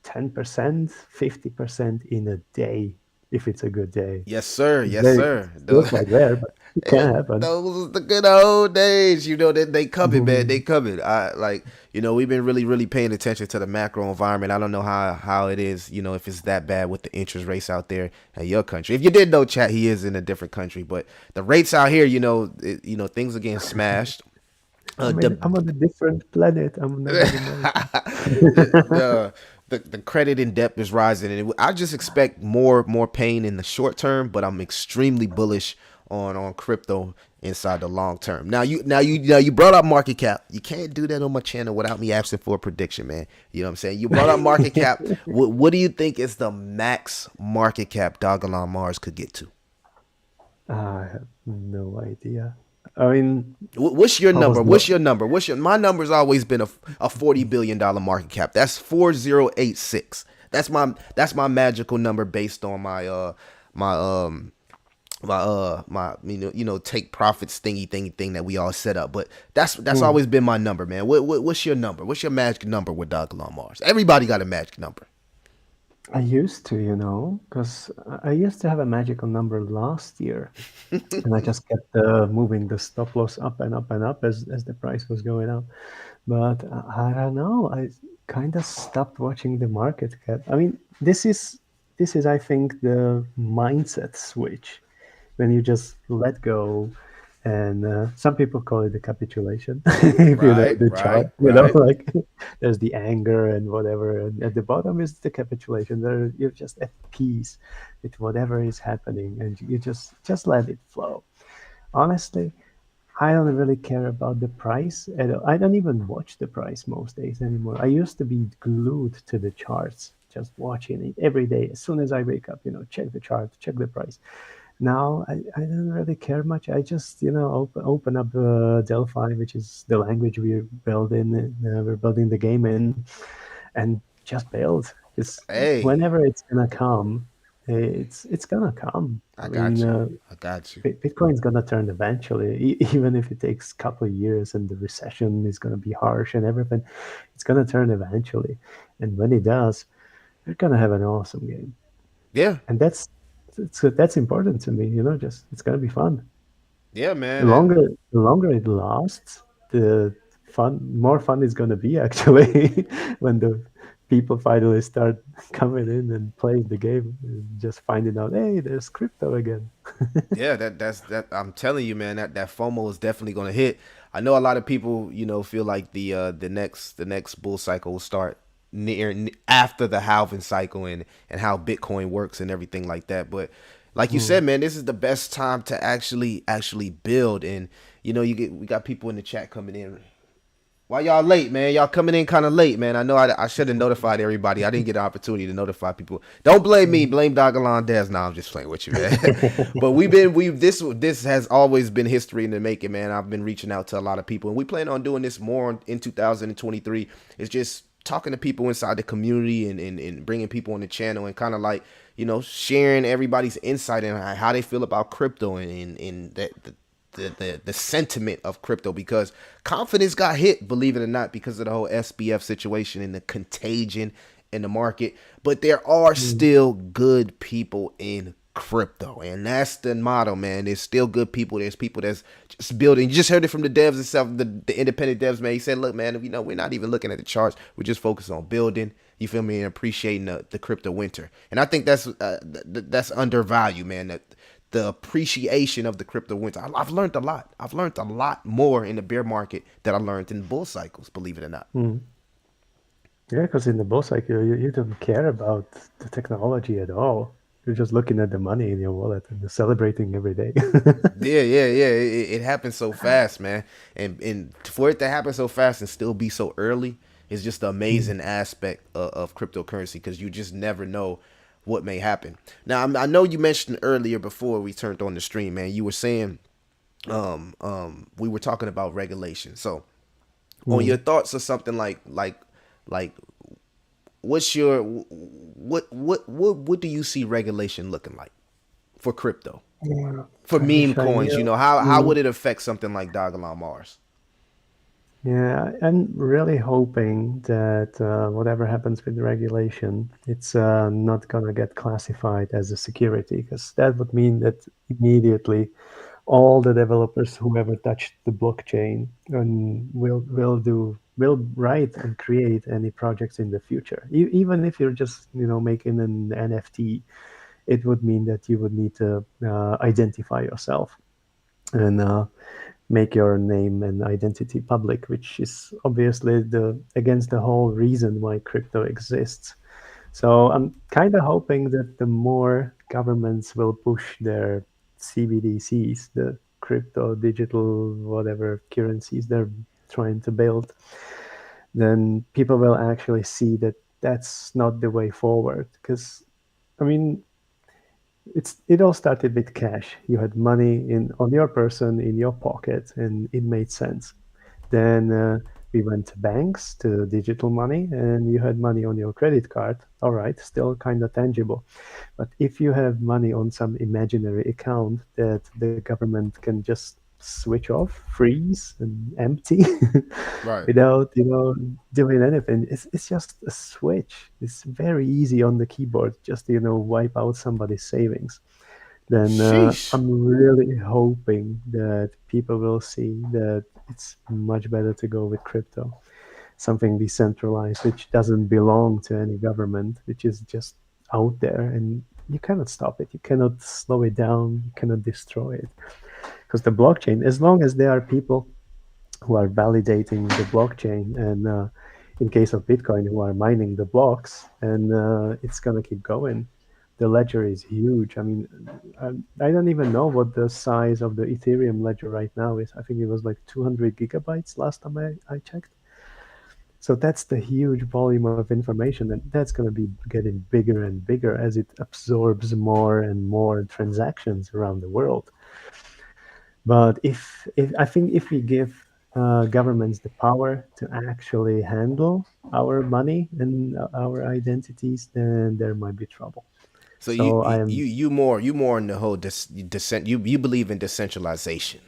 10%, 50% in a day if it's a good day. Yes, sir. It's Yes, very, sir. it's feels like rare, but it can happen. Those the good old days. That they coming, man. They Mhm. coming. I like. We've been really paying attention to the macro environment. I don't know how it is. If it's that bad with the interest rates out there in your country. If you didn't know, chat, he is in a different country, but the rates out here, things are getting smashed. The I'm on a different planet. I'm not in America. the the credit in depth is rising, and I just expect more pain in the short term, but I'm extremely bullish on crypto inside the long term. Now you brought up market cap. You can't do that on my channel without me asking for a prediction, man. You know what I'm saying? You brought up market cap. What do you think is the max market cap dogelon mars could get to? I have no idea. I mean, What's your I was number? not. What's your number? My number's always been a $40 billion market cap. That's 4086. That's my magical number based on my my take profits thing that we all set up. But that's Hmm. always been my number, man. What's your number? What's your magic number with dogelon mars? Everybody got a magic number. I used to, because I used to have a magical number last year, and I just kept moving the stop loss up and up and up as the price was going up. But I don't know. I kind of stopped watching the market cap. I mean, this is I think the mindset switch when you just let go. And some people call it the capitulation, if you know Right, the chart. right, right. Like there's the anger and whatever, and at the bottom is the capitulation. There, you're just at peace with whatever is happening, and you just let it flow. Honestly, I don't really care about the price. I don't even watch the price most days anymore. I used to be glued to the charts, just watching it every day. As soon as I wake up, check the chart, check the price. Now I don't really care much. I just open up Delphi, which is the language we're building the game in, and just build. It's Hey, whenever it's gonna come, it's gonna come. I I mean, got you. I got you. Bitcoin's gonna turn eventually, even if it takes a couple of years and the recession is gonna be harsh and everything. It's gonna turn eventually, and when it does, we're gonna have an awesome game, Yeah, and that's important to me. Just it's gonna be fun. yeah, The man. longer the longer it lasts, the more fun it's gonna be actually when the people finally start coming in and playing the game and just finding out, hey, there's crypto again. Yeah, that. I'm telling you, man. That FOMO is definitely gonna hit. I know a lot of people, feel like the next bull cycle will start after the halving cycle and how Bitcoin works and everything like that. But like you Hmm. said, man, this is the best time to actually build. And we got people in the chat coming in. Why y'all late, man? Y'all coming in kind of late, man. I know I should have notified everybody. I didn't get an opportunity to notify people. Don't blame me. Blame Dogelon Des. Nah, I'm just playing with you, man. But this has always been history in the making, man. I've been reaching out to a lot of people, and we plan on doing this more in 2023. It's just talking to people inside the community and bringing people on the channel and kind of like sharing everybody's insight and how they feel about crypto and that the sentiment of crypto, because confidence got hit, believe it or not, because of the whole SBF situation and the contagion in the market. But there are Hmm. still good people in crypto, and that's the motto, man. There's still good people. There's people that's just building. You just heard it from the devs itself, the independent devs, man. He said, look, man, we're not even looking at the charts. We're just focused on building, you feel me, and appreciating the crypto winter. And I think that's undervalued, man. That the appreciation of the crypto wins. I've learned a lot. I've learned a lot more in the bear market than I learned in bull cycles. Believe it or not. Mm. Yeah, because in the bull cycle, you don't care about the technology at all. You're just looking at the money in your wallet and celebrating every day. Yeah. It happens so fast, man. And for it to happen so fast and still be so early is just the Mm. amazing aspect of cryptocurrency because you just never know what may happen. Now, I know you mentioned earlier before we turned on the stream, man. You were saying we were talking about regulation. So, on your Mm. thoughts of something like what's your what do you see regulation looking like for crypto? Yeah, For I meme wish I coins, knew. how Mm. would it affect something like Dogelon Mars? Yeah, I'm really hoping that whatever happens with the regulation, it's not gonna get classified as a security, because that would mean that immediately all the developers who ever touched the blockchain and will write and create any projects in the future. Even if you're just making an NFT, it would mean that you would need to identify yourself and make your name and identity public, which is obviously the against the whole reason why crypto exists. So I'm kind of hoping that the more governments will push their CBDCs, the crypto digital whatever currencies they're trying to build, then people will actually see that that's not the way forward. Because I mean, it all started with cash. You had money in on your person in your pocket, and it made sense. Then we went to banks to digital money, and you had money on your credit card. All right, still kind of tangible. But if you have money on some imaginary account that the government can just switch off, freeze, and empty Right. without doing anything, it's just a switch. It's very easy on the keyboard just to wipe out somebody's savings. Then Sheesh. I'm really hoping that people will see that it's much better to go with crypto, something decentralized, which doesn't belong to any government, which is just out there, and you cannot stop it. You cannot slow it down. You cannot destroy it. Because the blockchain, as long as there are people who are validating the blockchain, and in case of Bitcoin, who are mining the blocks, and it's going to keep going. The ledger is huge. I mean, I don't even know what the size of the Ethereum ledger right now is. I think it was like 200 gigabytes last time I checked. So that's the huge volume of information, and that's going to be getting bigger and bigger as it absorbs more and more transactions around the world. But if I think if we give governments the power to actually handle our money and our identities, then there might be trouble. So So I am, you more in the whole descent. You believe in decentralization.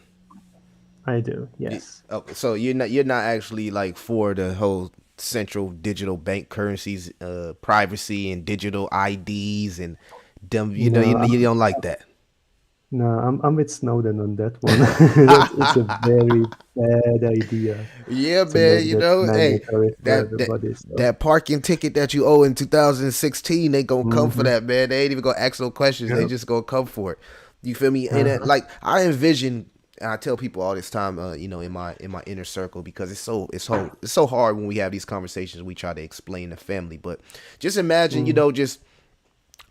I do, yes. Oh, so you're not actually like for the whole central digital bank currencies, privacy and digital IDs and them. No, You don't like that. no, I'm with Snowden on that one. It's a very bad idea Yeah, to make man. that Hey, mandatory for that that everybody. So, that parking ticket that you owe in 2016, they gonna come for hmm that, man. They ain't even gonna ask no questions. They yeah, just gonna come for it. You feel me? And uh-huh. like I envision, and I tell people all this time, in my inner circle because it's so hard when we have these conversations. We try to explain the family, but just imagine, Mm, just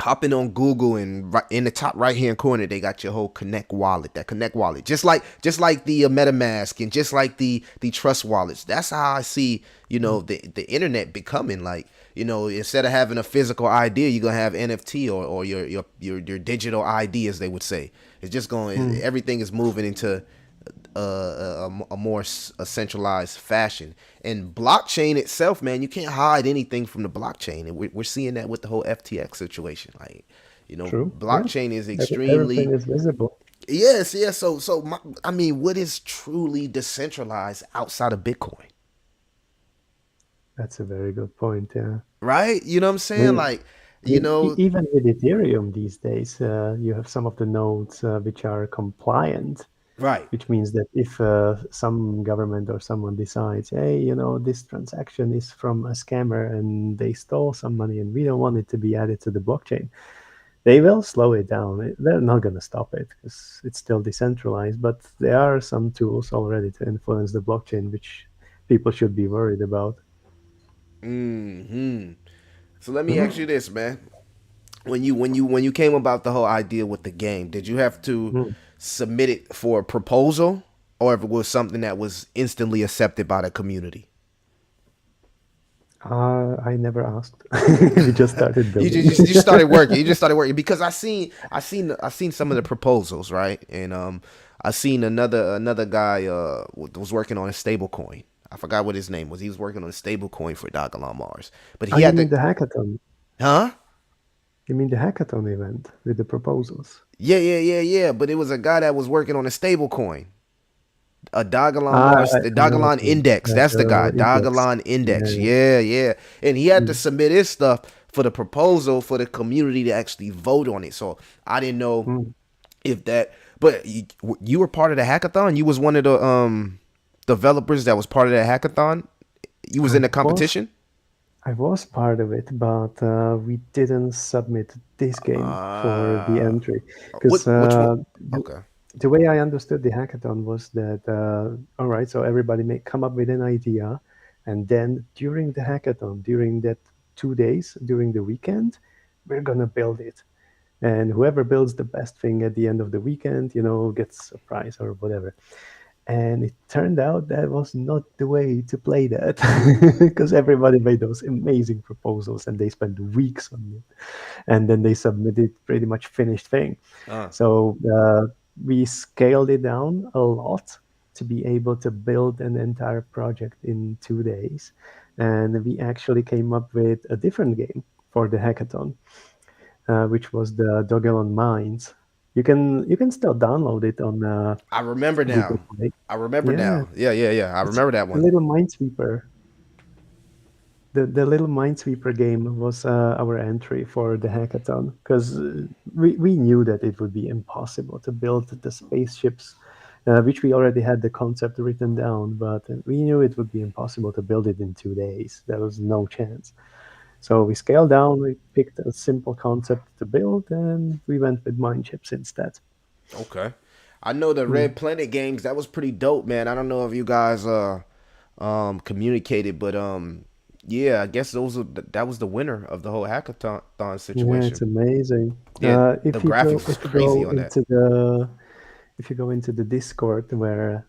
hopping on Google and right in the top right hand corner they got your whole Connect wallet, that Connect wallet, just like the MetaMask and just like the Trust wallets. That's how I see the internet becoming like instead of having a physical idea, you're gonna have NFT or your digital ID as they would say. It's just going mm, everything is moving into a more centralized fashion. And blockchain itself, man, you can't hide anything from the blockchain, and we're seeing that with the whole FTX situation. Like, true. Yeah. blockchain is Everything extremely is visible. yes. I mean, what is truly decentralized outside of Bitcoin, That's a very good point. Yeah. right? You know what I'm I saying? mean, Like, I mean, even with Ethereum these days, you have some of the nodes which are compliant, right. which means that if some government or someone decides, hey, this transaction is from a scammer and they stole some money and we don't want it to be added to the blockchain, They will slow it down. They're not going to stop it because it's still decentralized. But there are some tools already to influence the blockchain, which people should be worried about. Hmm. So let me ask Hmm. you this, man. When you came about the whole idea with the game, did you have to submit it for a proposal, or if it was something that was instantly accepted by the community? I never asked. We just started you building. just you started working. You just started working because I seen some of the proposals, right? And I seen another guy was working on a stable coin. I forgot what his name was. He was working on a stable coin for dogelon mars, but Oh, he you had to, mean the hackathon? huh? You mean the hackathon event with the proposals? Yeah. But it was a guy that was working on a stable coin. A dogelon Ah, mars, the I know what dogelon you mean. index. That's the guy. The index. Dogelon Yeah, index. yeah. Yeah. And he had to Mm, submit his stuff for the proposal for the community to actually vote on it. So I didn't know mm. if that, but you were part of the hackathon. You was one of the developers that was part of the hackathon. You was I in the was competition. I was part of it, but we didn't submit this game for the Uh entry because which one? Okay. the way I understood the hackathon was that all right, so everybody may come up with an idea, and then during the hackathon, during that 2 days, during the weekend, we're gonna build it, and whoever builds the best thing at the end of the weekend, gets a prize or whatever. And it turned out that was not the way to play that because everybody made those amazing proposals and they spent weeks on it. And then they submitted pretty much finished thing. Uh So we scaled it down a lot to be able to build an entire project in 2 days. And we actually came up with a different game for the hackathon, which was the Dogelon Mines. You can still download it on I remember Google now. Play. I remember Yeah, now. Yeah. I it's remember that a one. little Minesweeper. The little Minesweeper game was our entry for the hackathon because we knew that it would be impossible to build the spaceships, which we already had the concept written down, but we knew it would be impossible to build it in 2 days. There was no chance. So we scaled down, we picked a simple concept to build, and we went with Mineships instead. Okay. I know the Hmm. Red Planet games, that was pretty dope, man. I don't know if you guys communicated, but yeah, I guess that was the winner of the whole hackathon Yeah, it's situation. amazing. Yeah, the If you go graphics was if you crazy go on that. into the if you go into the Discord where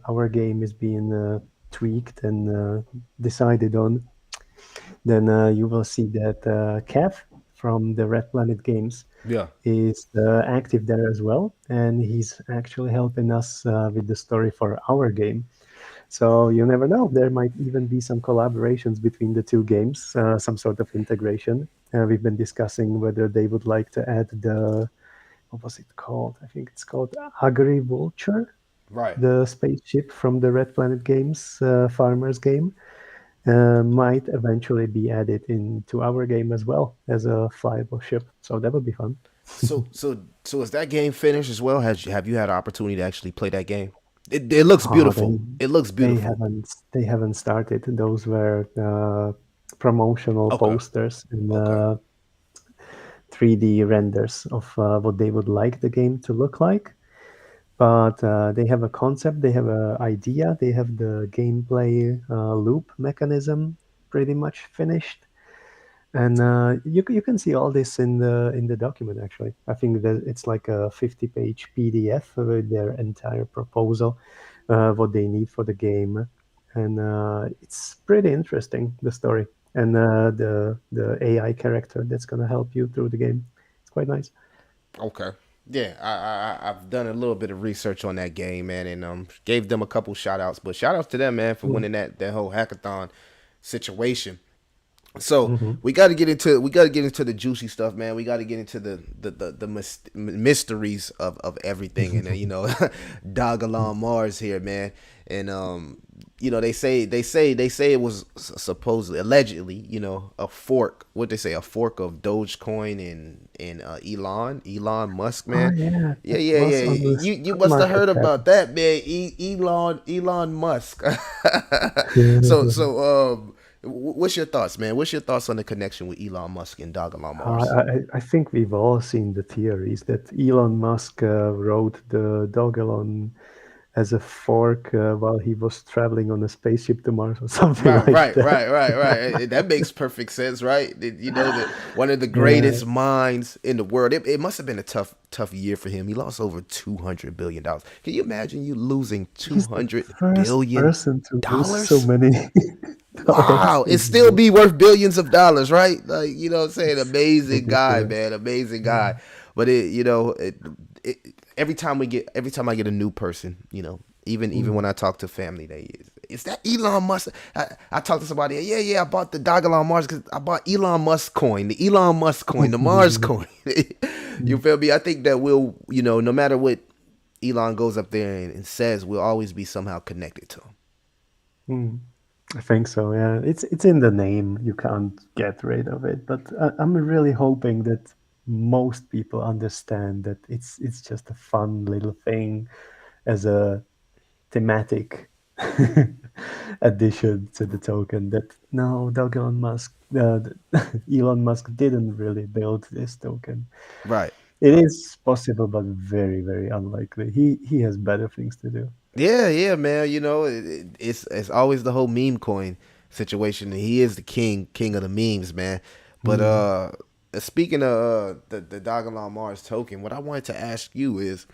our game is being tweaked and decided on, then you will see that Kev from the Red Planet Games Yeah. is active there as well, and he's actually helping us with the story for our game. So you never know. There might even be some collaborations between the two games, some sort of integration. We've been discussing whether they would like to add the what was it called? I think it's called Agri Vulture, Right. the spaceship from the Red Planet Games Farmers game. Might eventually be added into our game as well as a flyable ship. So that would be fun. So is that game finished as well? Have you had an opportunity to actually play that game? It looks Oh, beautiful. It looks beautiful. they haven't started. Those were promotional Okay. posters and Okay. 3D renders of what they would like the game to look like. But they have a concept, they have an idea, they have the gameplay loop mechanism pretty much finished. And you can see all this in the document actually. I think that it's like a 50-page PDF with their entire proposal, what they need for the game, and it's pretty interesting the story and the AI character that's gonna help you through the game. It's quite nice. Okay. Yeah, I've done a little bit of research on that game, man, and gave them a couple shout outs. But shout outs to them, man, for Mm. winning that whole hackathon situation. So Mhm. we got to get into the juicy stuff, man. We got to get into the mysteries of everything, and Dogelon Mars here, man. And they say it was supposedly allegedly, a fork. What they say, a fork of Dogecoin and Elon Musk, Oh man. yeah, Yeah, that yeah, was yeah. on the You stock must have market heard cap. about that, man. Elon Musk. Yeah. so What's your thoughts, man? What's your thoughts on the connection with Elon Musk and Dogelon I, Mars? I think we've all seen the theories that Elon Musk wrote the Dogelon as a fork while he was traveling on a spaceship to Mars or something Right, like right, that. right, right, right. That makes perfect sense, right? You know that one of the Yeah, greatest minds in the world. It must have been a tough year for him. He lost over $200 billion. Can you imagine you losing two he's the hundred first billion person to lose so dollars? many dollars Wow, it in still one. be worth billions of dollars, right? Like you know, what I'm saying It's amazing guy, ridiculous. man, amazing guy. Mm. But it every time I get a new person, even when Mm. I talk to family, is that Elon Musk? I talk to somebody, yeah, I bought the Dogelon Mars because I bought Elon Musk coin, the Elon Musk coin, the Mars coin. You Mm. feel me? I think that we'll, no matter what Elon goes up there and says, we'll always be somehow connected to him. Mm. I think so. Yeah, it's in the name. You can't get rid of it. But I'm really hoping that most people understand that it's just a fun little thing as a thematic addition to the token. That no, Elon Musk, Elon Musk didn't really build this token. Right. It is possible, but very very unlikely. He has better things to do. Yeah, yeah, man. It's always the whole meme coin situation. And he is the king of the memes, man. But Mm. speaking of the Dogelon Mars token, what I wanted to ask you is,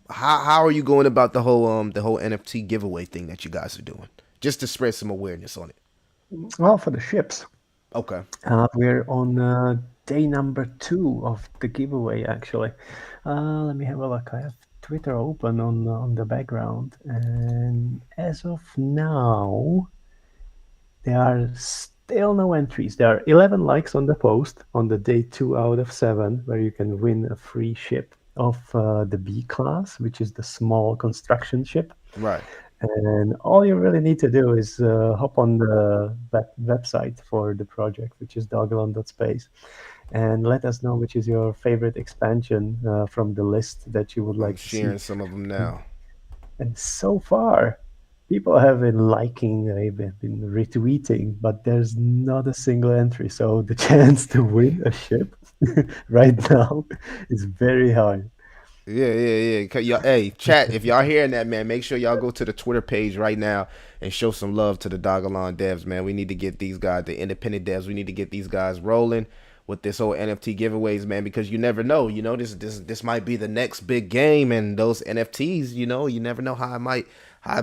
how are you going about the whole NFT giveaway thing that you guys are doing, just to spread some awareness on it? Well, for the ships. Okay. We're on day number 2 of the giveaway, actually. Let me have a look. I have Twitter open on the background, and as of now, there are still no entries. There are 11 likes on the post on the day 2 out of 7, where you can win a free ship of the B class, which is the small construction ship. Right. And all you really need to do is hop on the website for the project, which is dogelon.space, and let us know which is your favorite expansion from the list that you would I'm like to see. sharing some of them And, now. and so far, people have been liking, they've been retweeting, but there's not a single entry. So the chance to win a ship right now is very high. Yeah, yeah, yeah. Y'all, hey, chat, if y'all hearing that, man, make sure y'all go to the Twitter page right now and show some love to the Dogelon devs, man. We need to get these guys, the independent devs, we need to get these guys rolling with this whole NFT giveaways, man, because you never know. This might be the next big game, and those NFTs, you never know how it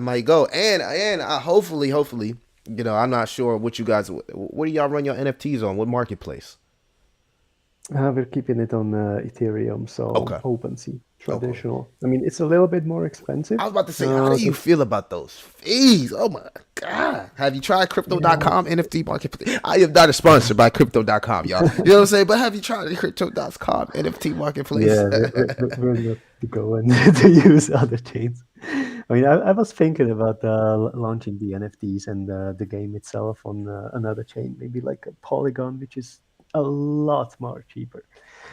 might go. And I hopefully, I'm not sure what you guys, what do y'all run your NFTs on? What marketplace? We're keeping it on Ethereum, so Okay. OpenSea, Okay. traditional. I mean, it's a little bit more expensive. I was about to say, how do you feel about those fees? Oh my God. Have you tried Yeah, crypto.com NFT marketplace? I am not a sponsor by crypto.com, y'all. You know what I'm saying? But have you tried the crypto.com NFT marketplace? yeah, we're not to go and to use other chains. I mean, I was thinking about launching the NFTs and the game itself on another chain, maybe like a Polygon, which is a lot more cheaper.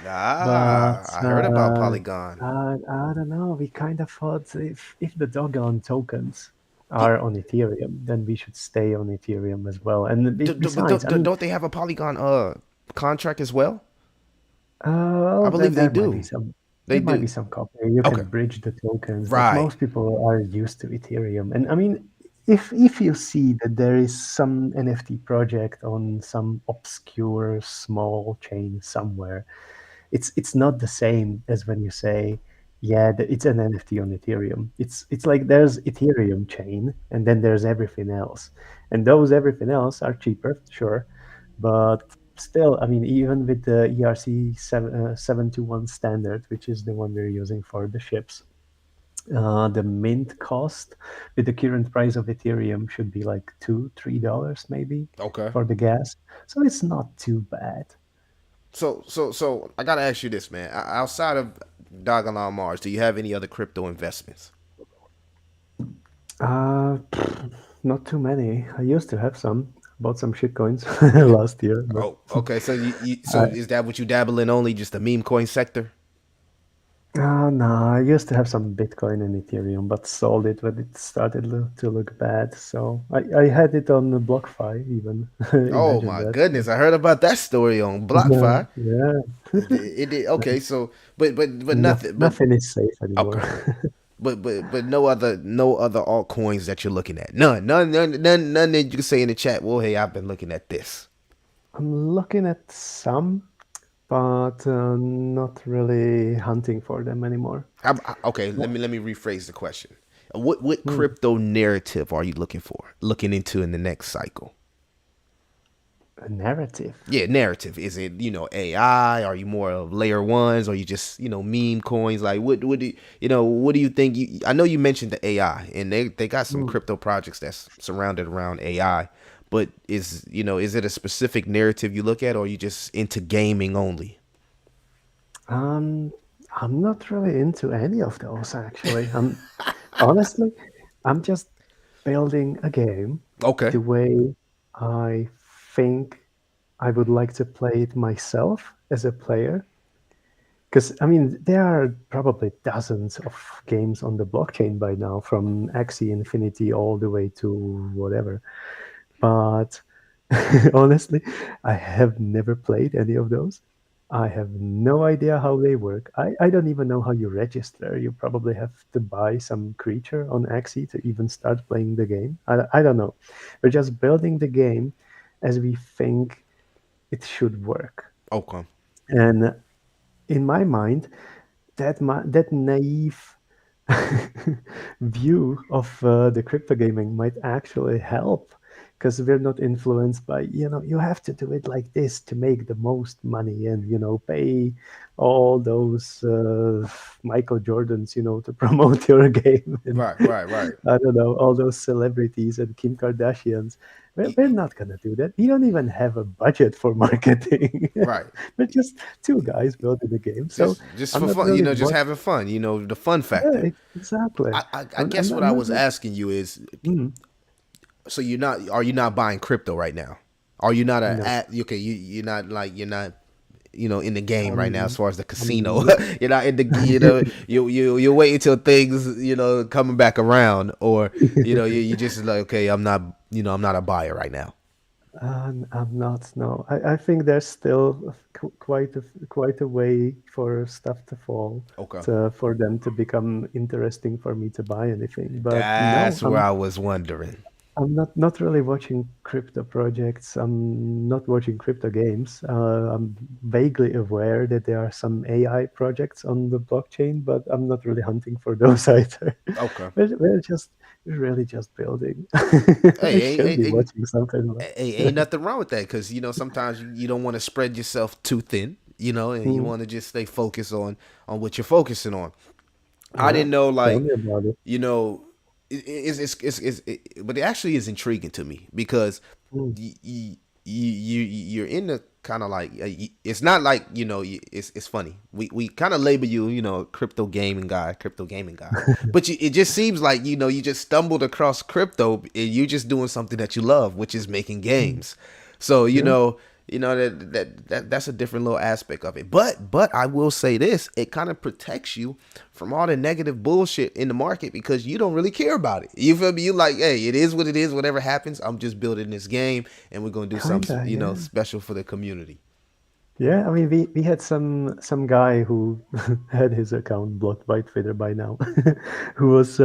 But I heard about Polygon. I don't know. We kind of thought if the Dogon tokens Yeah, are on Ethereum, then we should stay on Ethereum as well. And but besides, I mean, don't they have a Polygon contract as well? I well, believe they there might be do. some They do. copy. You Okay. can bridge the tokens, but Right. most people are used to Ethereum. And I mean, if you see that there is some NFT project on some obscure small chain somewhere, it's not the same as when you say, yeah, it's an NFT on Ethereum. It's like there's Ethereum chain, and then there's everything else, and those everything else are cheaper, sure, but still, I mean, even with the ERC 721 standard, which is the one we're using for the ships, the mint cost with the current price of Ethereum should be like $2-3 maybe Okay. for the gas, so it's not too bad. So I gotta ask you this, man. Outside of Dogelon Mars, do you have any other crypto investments? Uh, Not too many. I used to have some. Bought some shit coins last year, but Oh, okay. So so I, is that what you dabble in only, just the meme coin sector? No, I used to have some Bitcoin and Ethereum, but sold it when it started to look bad. So I had it on the BlockFi even. Oh Imagine my that. goodness, I heard about that story on BlockFi. Yeah, It did okay. So, but nothing. But nothing is safe anymore. okay. But no other altcoins that you're looking at. None that you can say in the chat. Well, hey, I've been looking at this. I'm looking at some, but not really hunting for them anymore. Okay, let me rephrase the question. What Hmm. crypto narrative are you looking for? Looking into in the next cycle? A narrative. Yeah, narrative. Is it AI? Are you more of layer ones? Or you just meme coins? Like what do what do you think? I know you mentioned the AI, and they got some Hmm. crypto projects that's surrounded around AI. But is it a specific narrative you look at, or are you just into gaming only? Um, I'm not really into any of those actually. Honestly, I'm just building a game Okay. the way I think I would like to play it myself as a player. Because, I mean, there are probably dozens of games on the blockchain by now, from Axie Infinity all the way to whatever. But honestly, I have never played any of those. I have no idea how they work. I don't even know how you register. You probably have to buy some creature on Axie to even start playing the game. I don't know. We're just building the game as we think it should work. Okay. And in my mind, that naive view of the crypto gaming might actually help because we're not influenced by you have to do it like this to make the most money and pay all those Michael Jordans to promote your game and Right. Right. Right. I don't know all those celebrities and Kim Kardashians. We're not gonna do that. We don't even have a budget for marketing. Right. We're just two guys building a game, so Just I'm for not fun, really just having fun. The fun yeah, factor. exactly. I I'm guess what not, I not was re- asking you is, mm, so are you not buying crypto right now? Are you not no. okay? You're not in the game right now as Um, far as the I'm casino. not, You're not in the you wait until things coming back around, or you just like, okay, I'm not a buyer right now. I'm not. No, I think there's still quite a way for stuff to fall Okay. for them to become interesting for me to buy anything. But no, That's where I was wondering. I'm not really watching crypto projects. I'm not watching crypto games. I'm vaguely aware that there are some AI projects on the blockchain, but I'm not really hunting for those either. Okay. We're really just building. I Hey, should be watching something, ain't nothing wrong with that, because sometimes you don't want to spread yourself too thin, and you Mm, want to just stay focused on what you're focusing on. I yeah, didn't know, tell like, me about it. you know, but it actually is intriguing to me, because Mm, you're in the kind of like, it's not like, it's funny. We kind of label you, crypto gaming guy, but it just seems like you just stumbled across crypto and you just doing something that you love, which is making mm, games. So yeah, that's a different little aspect of it. But I will say this: it kind of protects you from all the negative bullshit in the market, because you don't really care about it. You feel me? You like, hey, it is what it is. Whatever happens, I'm just building this game, and we're gonna do something kinda, yeah. special for the community. Yeah, I mean, we had some guy who had his account blocked by Twitter by now, who was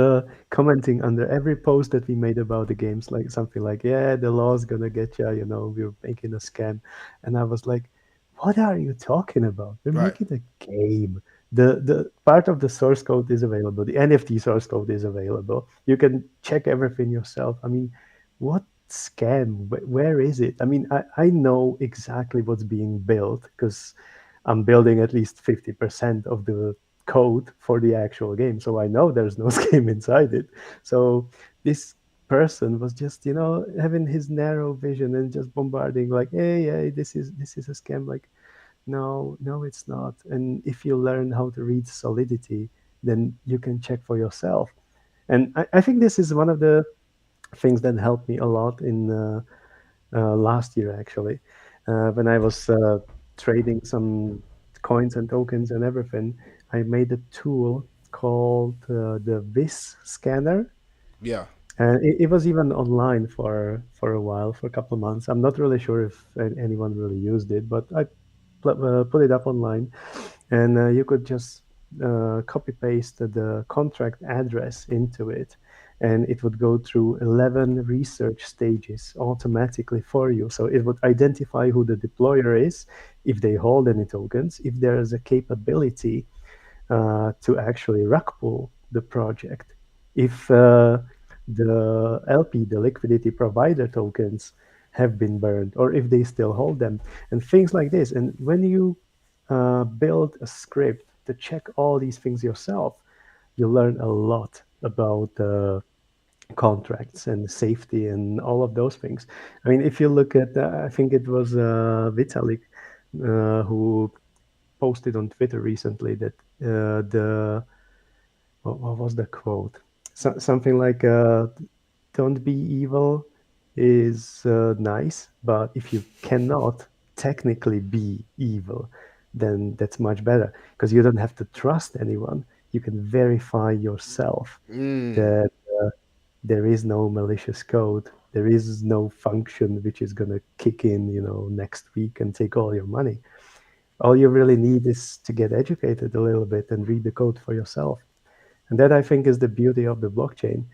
commenting under every post that we made about the games, like something like, "Yeah, the law's gonna get you. We're making a scam," and I was like, "What are you talking about? We're Right. making a game. The part of the source code is available. The NFT source code is available. You can check everything yourself. I mean, what scam? Where is it? I mean, I know exactly what's being built because I'm building at least 50% of the code for the actual game. So I know there's no scam inside it. So this person was just, having his narrow vision and just bombarding like, hey, this is a scam. Like, no, it's not. And if you learn how to read Solidity, then you can check for yourself. And I think this is one of the things that helped me a lot in last year actually, when I was trading some coins and tokens and everything. I made a tool called the Vis scanner, Yeah. and it was even online for a while, for a couple of months. I'm not really sure if anyone really used it, but I put it up online, and you could just copy paste the contract address into it, and it would go through 11 research stages automatically for you. So it would identify who the deployer is, if they hold any tokens, if there is a capability to actually rug pull the project, if the LP, the liquidity provider tokens, have been burned, or if they still hold them, and things like this. And when you build a script to check all these things yourself, you learn a lot about contracts and safety and all of those things. I mean, if you look at, I think it was Vitalik who posted on Twitter recently that the what was the quote? Something like "Don't be evil" is nice, but if you cannot technically be evil, then that's much better because you don't have to trust anyone. You can verify yourself Mm. that there is no malicious code. There is no function which is going to kick in, next week and take all your money. All you really need is to get educated a little bit and read the code for yourself. And that, I think, is the beauty of the blockchain.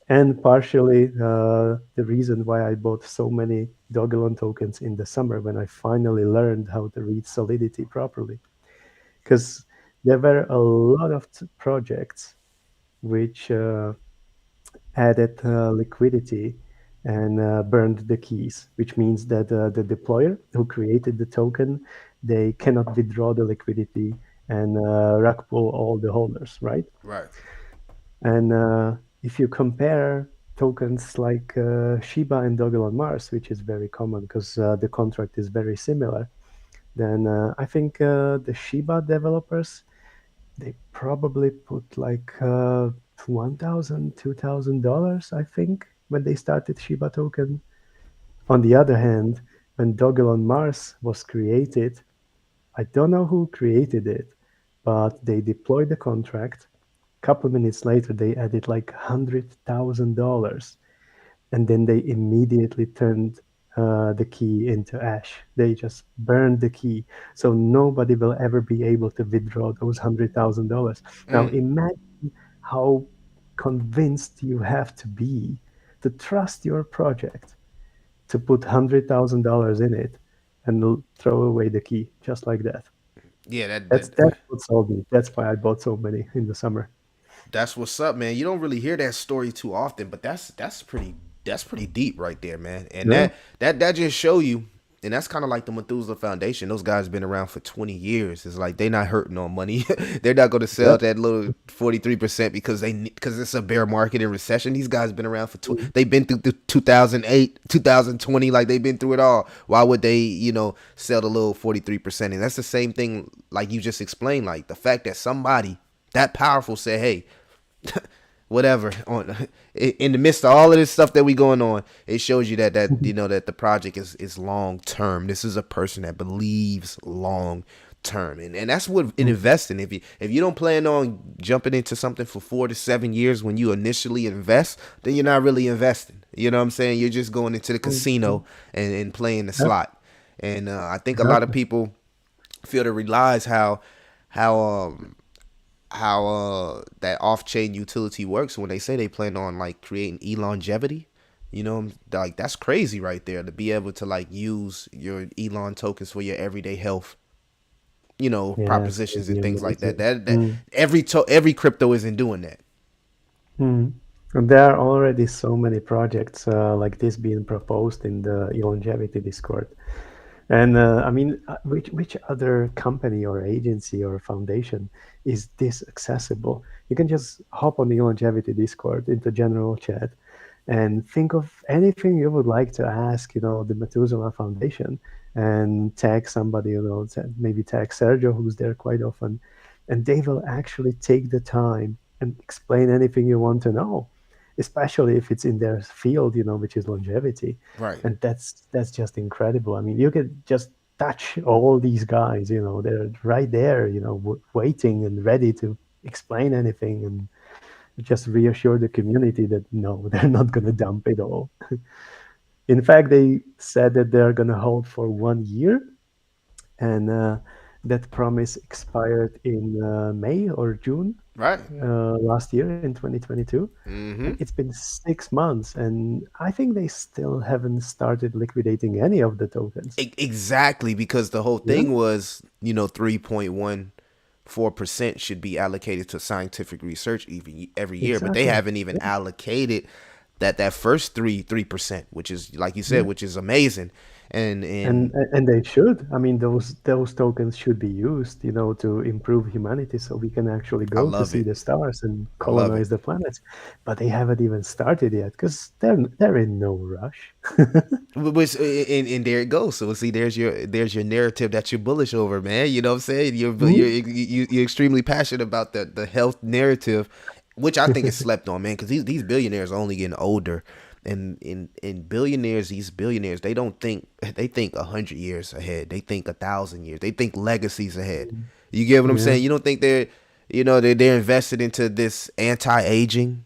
And partially the reason why I bought so many Dogelon tokens in the summer when I finally learned how to read Solidity properly. Because there were a lot of projects which added liquidity and burned the keys, which means that the deployer who created the token, they cannot withdraw the liquidity and rug pull all the holders, right? Right. And if you compare tokens like Shiba and Dogelon Mars, which is very common because the contract is very similar, then I think the Shiba developers, they probably put like $1,000, $2,000, I think, when they started Shiba token. On the other hand, when Dogelon Mars was created, I don't know who created it, but they deployed the contract. A couple minutes later, they added like $100,000, and then they immediately turned the key into ash. They just burned the key, so nobody will ever be able to withdraw those $100,000. Now Mm. imagine how convinced you have to be to trust your project, to put $100,000 in it and throw away the key just like that. Yeah, That's what sold me. That's why I bought so many in the summer. that's what's up, man. You don't really hear that story too often, but that's pretty deep right there, man. And Yeah. that just show you, and that's kind of like the Methuselah Foundation. Those guys been around for 20 years. It's like they not hurting on money. They're not going to sell Yep. that little 43% because it's a bear market and recession. These guys been around for Mhm. they've been through the 2008, 2020, like they've been through it all. Why would they, sell the little 43%? And that's the same thing like you just explained, like the fact that somebody that powerful said, "Hey, whatever." On in the midst of all of this stuff that we going on, it shows you that the project is long term. This is a person that believes long term, and that's what in Mhm. investing. If you don't plan on jumping into something for 4 to 7 years when you initially invest, then you're not really investing. You know what I'm saying? You're just going into the Mhm. casino and playing the Yep. slot. And I think a lot of Exactly. people feel to realize how that off-chain utility works when they say they plan on like creating longevity. Like that's crazy right there to be able to like use your elon tokens for your everyday health, Yeah, it's propositions and crazy, things like that. amazing. That every crypto isn't doing that. Mm. And there are already so many projects like this being proposed in the longevity Discord. And I mean, which other company or agency or foundation is this accessible? You can just hop on the longevity Discord into general chat and think of anything you would like to ask, the Methuselah Foundation, and tag somebody, maybe tag Sergio, who's there quite often, and they will actually take the time and explain anything you want to know, especially if it's in their field, which is longevity. Right. And that's just incredible. I mean, you could just touch all these guys. They're right there, waiting and ready to explain anything and just reassure the community that no, they're not going to dump it all. In fact, they said that they're going to hold for 1 year, and that promise expired in May or June Right. last year in 2022. And Mm-hmm. it's been 6 months, and I think they still haven't started liquidating any of the tokens. Exactly, because the whole Yeah, thing was, 3.14% should be allocated to scientific research even every year, but they exactly. haven't even Yeah, allocated that first 3%, which is like you said, yeah. which is amazing. And And they should. I mean, those tokens should be used, to improve humanity, so we can actually I go to love see it. the stars and I love it. colonize the planets. But they haven't even started yet because they're in no rush. Which and there it goes. So see, there's your narrative that you're bullish over, man. You know what I'm saying? Mhm. You're extremely passionate about the health narrative, which I think is slept on, man. Because these billionaires are only getting older, and in billionaires, these billionaires, they think 100 years ahead. They think 1,000 years. They think legacies ahead. You get what I'm Yeah. saying? You don't think they're invested into this anti-aging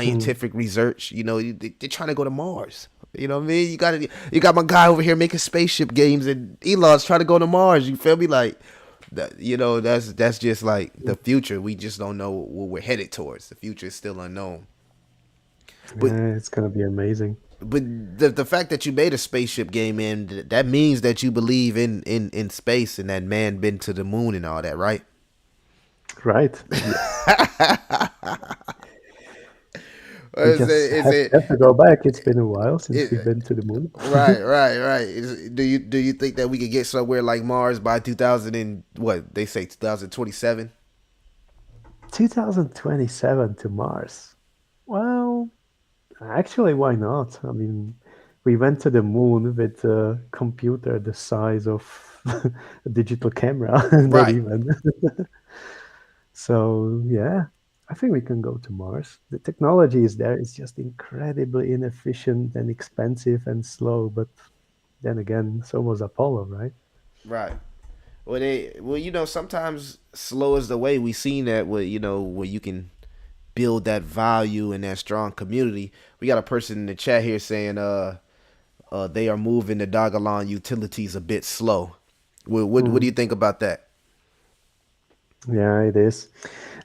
Mm. scientific research. They're trying to go to Mars. You know what I mean? You got my guy over here making spaceship games, and Elon's trying to go to Mars. You feel me? Like that. That's just like the future. We just don't know what we're headed towards. The future is still unknown. But It's gonna be amazing. but the fact that you made a spaceship game, man, that means that you believe in space and that man been to the moon and all that, right? Right. Yes. Or We is it just is it have to go back. It's been a while since we've it been to the moon. right. Do you think that we could get somewhere like Mars by 2000 and what they say 2027? 2027 to Mars. Well, actually, why not? I mean, we went to the moon with a computer the size of a digital camera, not Right, even. So, yeah, I think we can go to Mars. The technology is there. It's just incredibly inefficient and expensive and slow. But then again, so was Apollo, right? right. Sometimes slow is the way. We seen that where you can build that value and that strong community. We got a person in the chat here saying they are moving the Dogelon utilities a bit slow. What do you Mm, think about that? yeah, it is.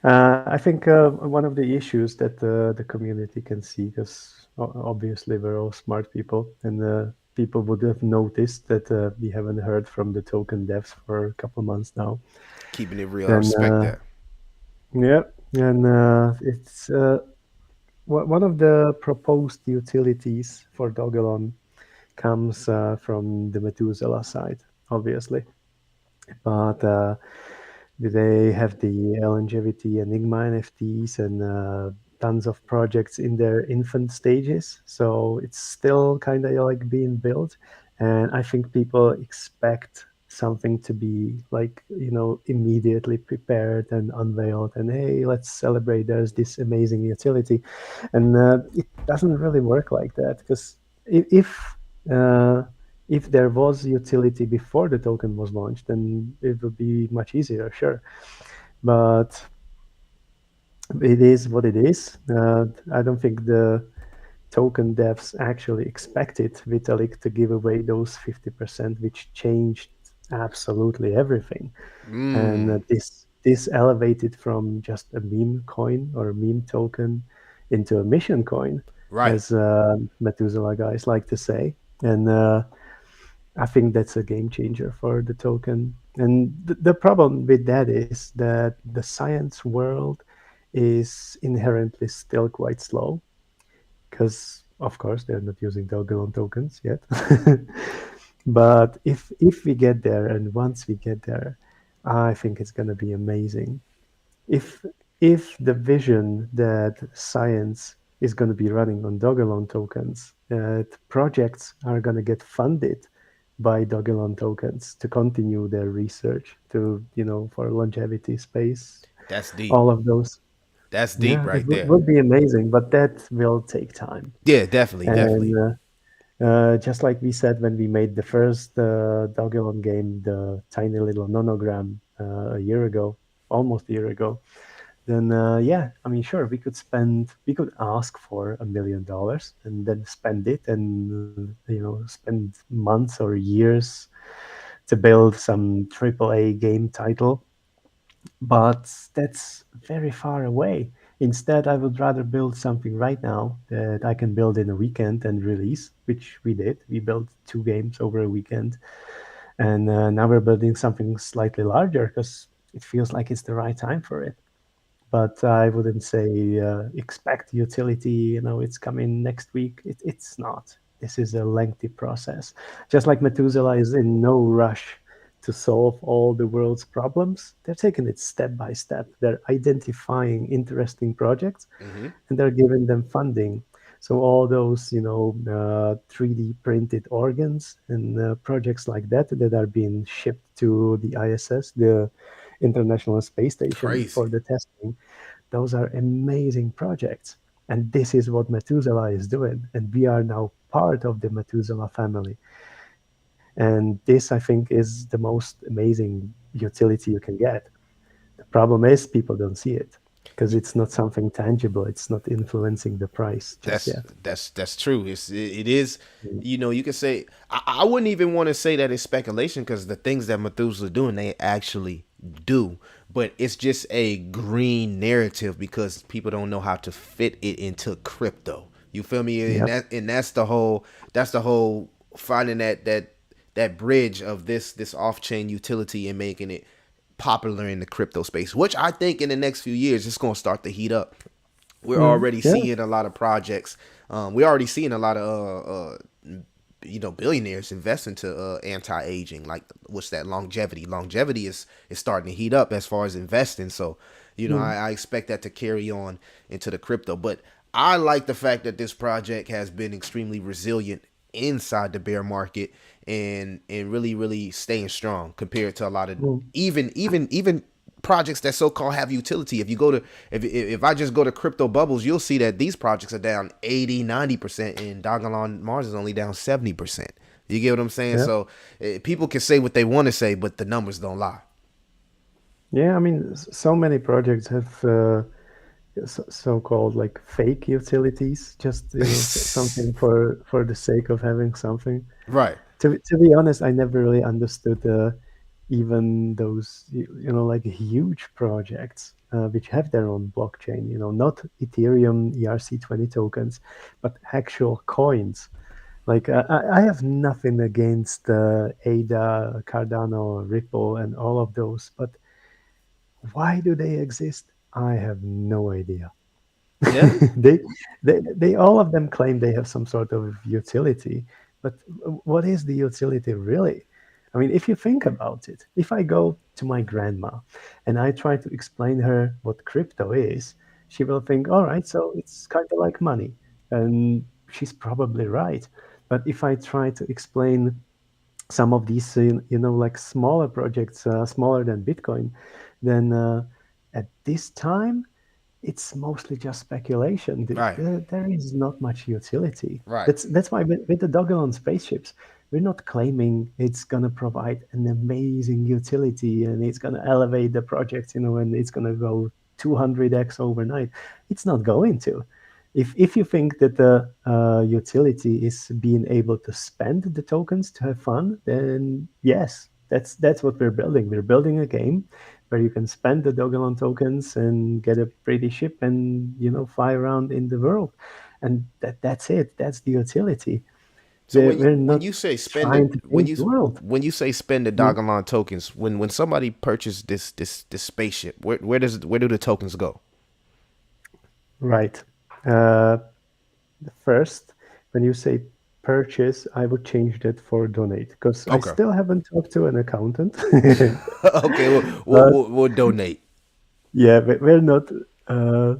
I think one of the issues that the community can see, because obviously we're all smart people, and people would have noticed that we haven't heard from the token devs for a couple months now. Keeping it real, I And respect that. yeah, and it's one of the proposed utilities for Dogelon comes from the Methuselah side, obviously, but they have the longevity Enigma NFTs and tons of projects in their infant stages. So it's still kind of like being built. And I think people expect something to be like, immediately prepared and unveiled. And hey, let's celebrate. There's this amazing utility. And it doesn't really work like that because if uh, if there was utility before the token was launched, then it would be much easier, sure. But it is what it is. I don't think the token devs actually expected Vitalik to give away those 50%, which changed absolutely everything. And Mm, this elevated from just a meme coin or a meme token into a mission coin, right. as Methuselah guys like to say. And I think that's a game changer for the token. And the problem with that is that the science world is inherently still quite slow because, of course, they're not using Dogelon tokens yet. But if we get there, and once we get there, I think it's going to be amazing. If if the vision that science is going to be running on Dogelon tokens, that projects are going to get funded by Dogelon tokens to continue their research to, for longevity, space, That's deep. all of those. That's deep Yeah, it right there. would be amazing, but that will take time. Yeah, definitely, And definitely. Just like we said when we made the first Dogelon game, the tiny little nonogram a year ago, almost a year ago, then yeah, I mean, sure, we could ask for $1 million and then spend it and, spend months or years to build some AAA game title, but that's very far away. Instead, I would rather build something right now that I can build in a weekend and release, which we did. We built two games over a weekend, and now we're building something slightly larger because it feels like it's the right time for it. But I wouldn't say expect utility, it's coming next week. It's not. This is a lengthy process. Just like Methuselah is in no rush to solve all the world's problems, they're taking it step by step. They're identifying interesting projects Hmm. and they're giving them funding. So all those, 3D printed organs and projects like that that are being shipped to the ISS, the International Space Station, Crazy. for the testing, those are amazing projects. And this is what Methuselah is doing. And we are now part of the Methuselah family. And this, I think, is the most amazing utility you can get. The problem is people don't see it because it's not something tangible. It's not influencing the price just That's yet. that's true. It is. You know, you can say I wouldn't even want to say that it's speculation because the things that Methuselah doing they actually do, but it's just a green narrative because people don't know how to fit it into crypto. You feel me? And Yep. that's the whole finding that bridge of this off chain utility and making it popular in the crypto space, which I think in the next few years it's gonna start to heat up. We're already Yeah. seeing a lot of projects. We're already seeing a lot of billionaires invest into anti-aging. Like what's that longevity? Longevity is starting to heat up as far as investing. So Mm. I expect that to carry on into the crypto. But I like the fact that this project has been extremely resilient inside the bear market and really staying strong compared to a lot of Mm. even projects that so-called have utility. If I just go to crypto bubbles, you'll see that these projects are down 80-90% and dogelon mars is only down 70%. You get what I'm saying? Yeah. So people can say what they want to say, but the numbers don't lie. Yeah. I mean, so many projects have so-called like fake utilities, just something for the sake of having something. Right. To be honest, I never really understood even those like huge projects which have their own blockchain. Not Ethereum ERC20 tokens, but actual coins. Like I have nothing against ADA, Cardano, Ripple, and all of those, but why do they exist? I have no idea. Yeah. they, they all of them claim they have some sort of utility, but what is the utility really? I mean, if you think about it, if I go to my grandma and I try to explain her what crypto is, she will think, all right, so it's kind of like money, and she's probably right. But if I try to explain some of these like smaller projects, smaller than Bitcoin, then at this time it's mostly just speculation. Right. There is not much utility. Right. That's why with the Dogelon spaceships, we're not claiming it's gonna provide an amazing utility and it's gonna elevate the project, and it's gonna go 200x overnight. It's not going to. If you think that the utility is being able to spend the tokens to have fun, then yes, that's what we're building. We're building a game where you can spend the Dogelon tokens and get a pretty ship and fly around in the world, and that's it. That's the utility. So We're when not you say spend trying it to change the world. when you say spend the Mm. dogelon tokens, when somebody purchased this spaceship, where do the tokens go? Right. Uh, First, when you say purchase, I would change that for donate because I Okay. still haven't talked to an accountant. Okay, But we'll donate. yeah, uh,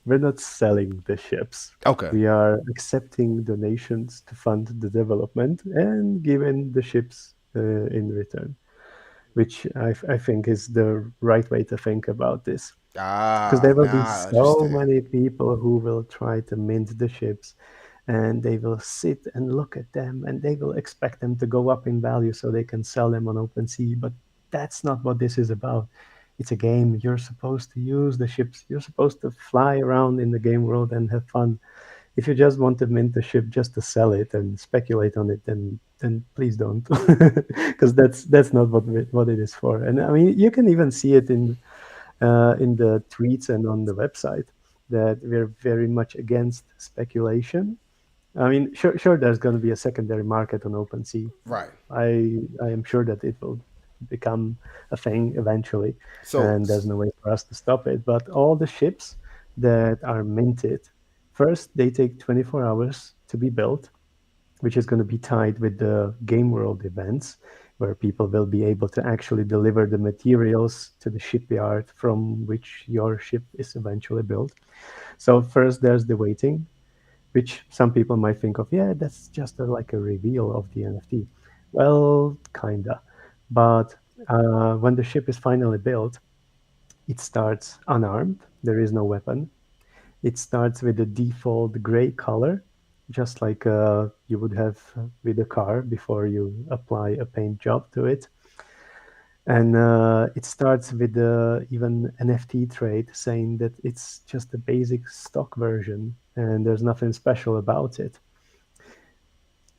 we're not selling the ships. Okay. We are accepting donations to fund the development and giving the ships in return, which I think is the right way to think about this. Because there will be Now I so understand. many people who will try to mint the ships, and they will sit and look at them, and they will expect them to go up in value so they can sell them on OpenSea. But that's not what this is about. It's a game. You're supposed to use the ships. You're supposed to fly around in the game world and have fun. If you just want to mint the ship just to sell it and speculate on it, then please don't, because that's not what it is for. And I mean, you can even see it in the tweets and on the website that we're very much against speculation. I mean, sure, there's going to be a secondary market on OpenSea. Right. I am sure that it will become a thing eventually, So and there's no way for us to stop it. But all the ships that are minted, first they take 24 hours to be built, which is going to be tied with the game world events, where people will be able to actually deliver the materials to the shipyard from which your ship is eventually built. So first there's the waiting, which some people might think of, yeah, that's just like a reveal of the NFT. Well, kinda. But when the ship is finally built, it starts unarmed. There is no weapon. It starts with the default gray color, just like you would have with a car before you apply a paint job to it. And it starts with the even NFT trade saying that it's just a basic stock version and there's nothing special about it.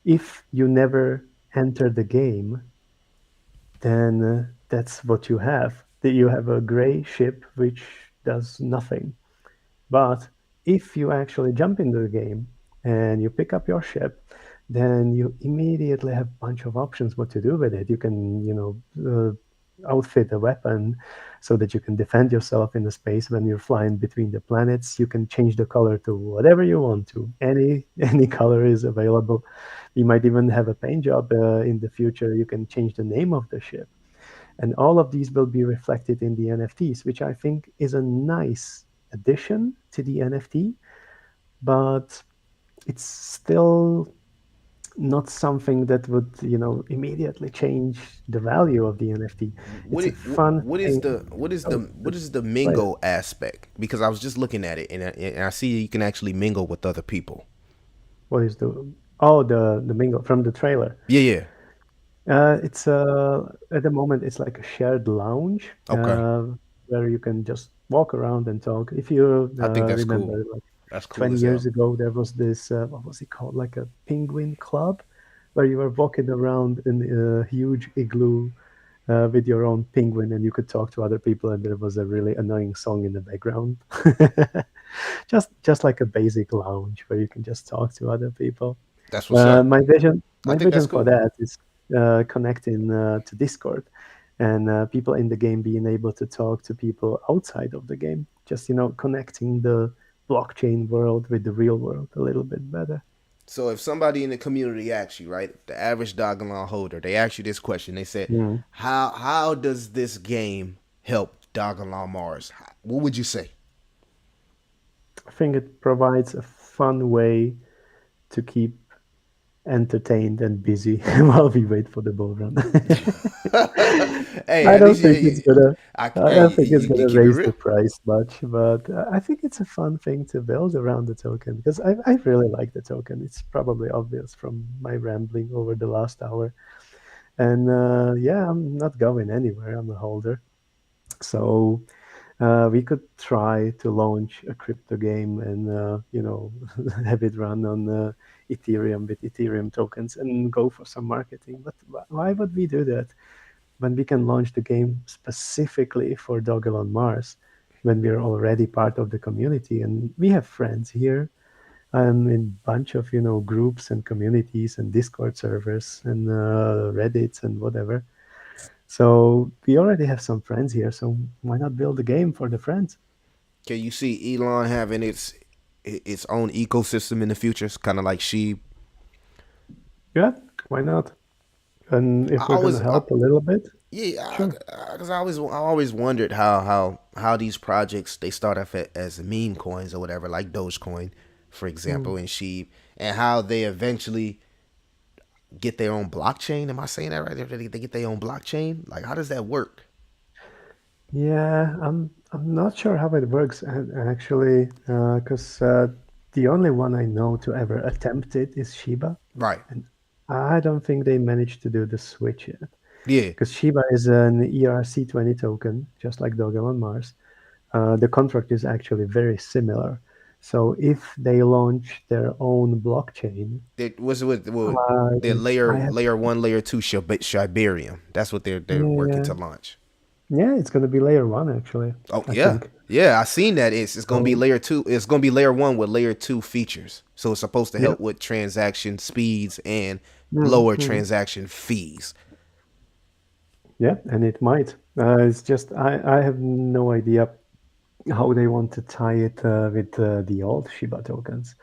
If you never enter the game, then that's what you have. That you have a gray ship which does nothing. But if you actually jump into the game and you pick up your ship, then you immediately have a bunch of options what to do with it. You can, outfit a weapon so that you can defend yourself in the space when you're flying between the planets. You can change the color to whatever you want to. Any color is available. You might even have a paint job in the future. You can change the name of the ship. And all of these will be reflected in the NFTs, which I think is a nice addition to the NFT, but it's still not something that would, immediately change the value of the NFT. what It's a it, fun what is thing the what is the to what is the play it. mingle aspect? Because I was just looking at it, and I see you can actually mingle with other people. What is the mingle from the trailer? Yeah, yeah. It's at the moment it's like a shared lounge Okay. where you can just walk around and talk. If you I think that's cool. remember, like That's cool 20 as years hell. ago, there was this what was it called, like a penguin club, where you were walking around in a huge igloo with your own penguin, and you could talk to other people, and there was a really annoying song in the background. Just like a basic lounge where you can just talk to other people. That's what's up. I My think that's vision for cool. that is connecting to Discord and people in the game being able to talk to people outside of the game. Just connecting the blockchain world with the real world a little bit better. So if somebody in the community asks you, right, the average Dogelon holder, they ask you this question. They said, Mm. how does this game help Dogelon Mars? What would you say? I think it provides a fun way to keep entertained and busy while we wait for the bull run. Hey, I at don't least think it's gonna. I hey, don't think it's you gonna keep it raise real. the price much, but I think it's a fun thing to build around the token because I really like the token. It's probably obvious from my rambling over the last hour, and yeah, I'm not going anywhere. I'm a holder, so we could try to launch a crypto game and have it run on Ethereum with Ethereum tokens and go for some marketing. But why would we do that when we can launch the game specifically for Dogelon Mars when we're already part of the community and we have friends here? I'm in a bunch of groups and communities and Discord servers and Reddits and whatever. So we already have some friends here. So why not build a game for the friends? Can you see Elon having its own ecosystem in the future? It's kind of like Sheep. Yeah, why not? And I if we're gonna always, I, help a little bit, yeah, sure. because I always wondered how these projects they start off as meme coins or whatever, like Dogecoin, for Mm. example, and Sheep, and how they eventually get their own blockchain. Am I saying that right? They get their own blockchain. Like, how does that work? Yeah, I'm not sure how it works actually, because The only one I know to ever attempt it is Shiba, Right. and I don't think they managed to do the switch yet. Yeah. Because Shiba is an ERC20 token, just like Dogelon Mars. The contract is actually very similar. So if they launch their own blockchain, It was with their I have layer one, layer two Shibarium. That's what they're working yeah to launch. yeah it's gonna be layer one actually. Oh I yeah, think yeah. I seen that. It's gonna be so. layer two. It's gonna be layer one with layer two features. So it's supposed to Yeah. help with transaction speeds and lower Mm-hmm. transaction fees. Yeah, and it might. It's just I have no idea how they want to tie it with the old Shiba tokens,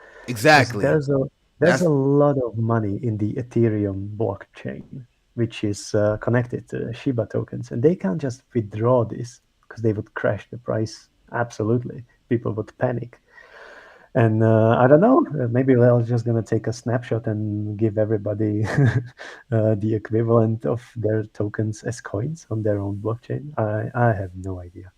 because Exactly. there's a That's lot of money in the Ethereum blockchain, which is connected to Shiba tokens, and they can't just withdraw this because they would crash the price. Absolutely, people would panic. And I don't know, maybe they're just going to take a snapshot and give everybody the equivalent of their tokens as coins on their own blockchain. I have no idea.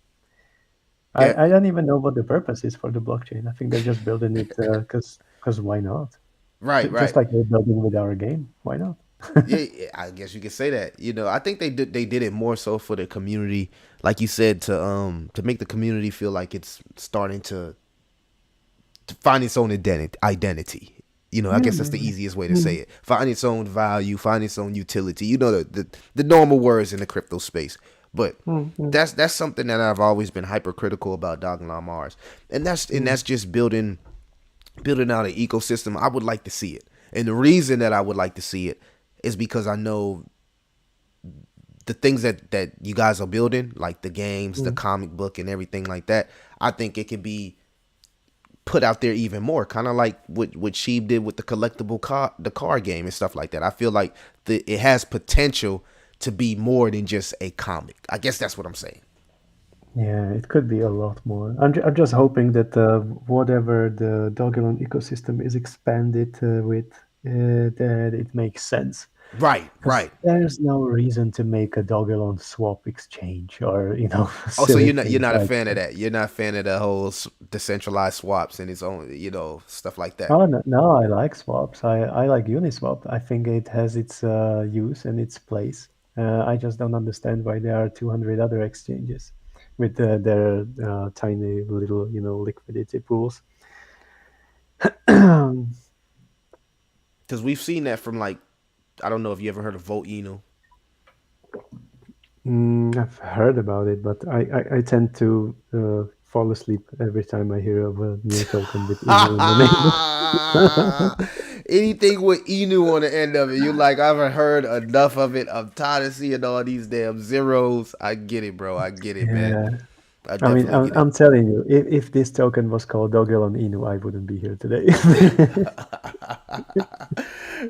yeah. I don't even know what the purpose is for the blockchain. I think they're just building it because why not? Right. Just Right. like we're building with our game. Why not? Yeah, yeah, I guess you could say that. I think they did it more so for the community, like you said, to make the community feel like it's starting to find its own identity. I Yeah, guess that's the maybe. easiest way to say Mm, it. Find its own value, find its own utility. The normal words in the crypto space. But mm, mm, that's something that I've always been hypercritical about Dogelon Mars, and that's mm, just building out an ecosystem. I would like to see it, and the reason that I would like to see it is because I know the things that you guys are building, like the games, the mm. comic book, and everything like that. I think it can be put out there even more, kind of like what Sheeb did with the the card game and stuff like that. I feel like it has potential to be more than just a comic. I guess that's what I'm saying. Yeah, it could be a lot more. I'm just hoping that whatever the Dogelon ecosystem is expanded with, that it makes sense. Right, Because right. there's no reason to make a Dogelon swap exchange or, Oh, so silly you're things not a like fan of that. that. You're not a fan of the whole decentralized swaps and its own, stuff like that. Oh, no, no, I like swaps. I like Uniswap. I think it has its use and its place. I just don't understand why there are 200 other exchanges with their tiny little, liquidity pools. Because we've seen that from, like, I don't know if you ever heard of Vote Eno. I've heard about it, but I tend to fall asleep every time I hear of a new token with Inu in the name. Anything with Enu on the end of it, you like, I haven't heard enough of it. I'm tired of seeing all these damn zeros. I get it, bro. I get it, man. Yeah, I I mean, definitely get it. I'm telling you, if this token was called Dogelon Inu, I wouldn't be here today.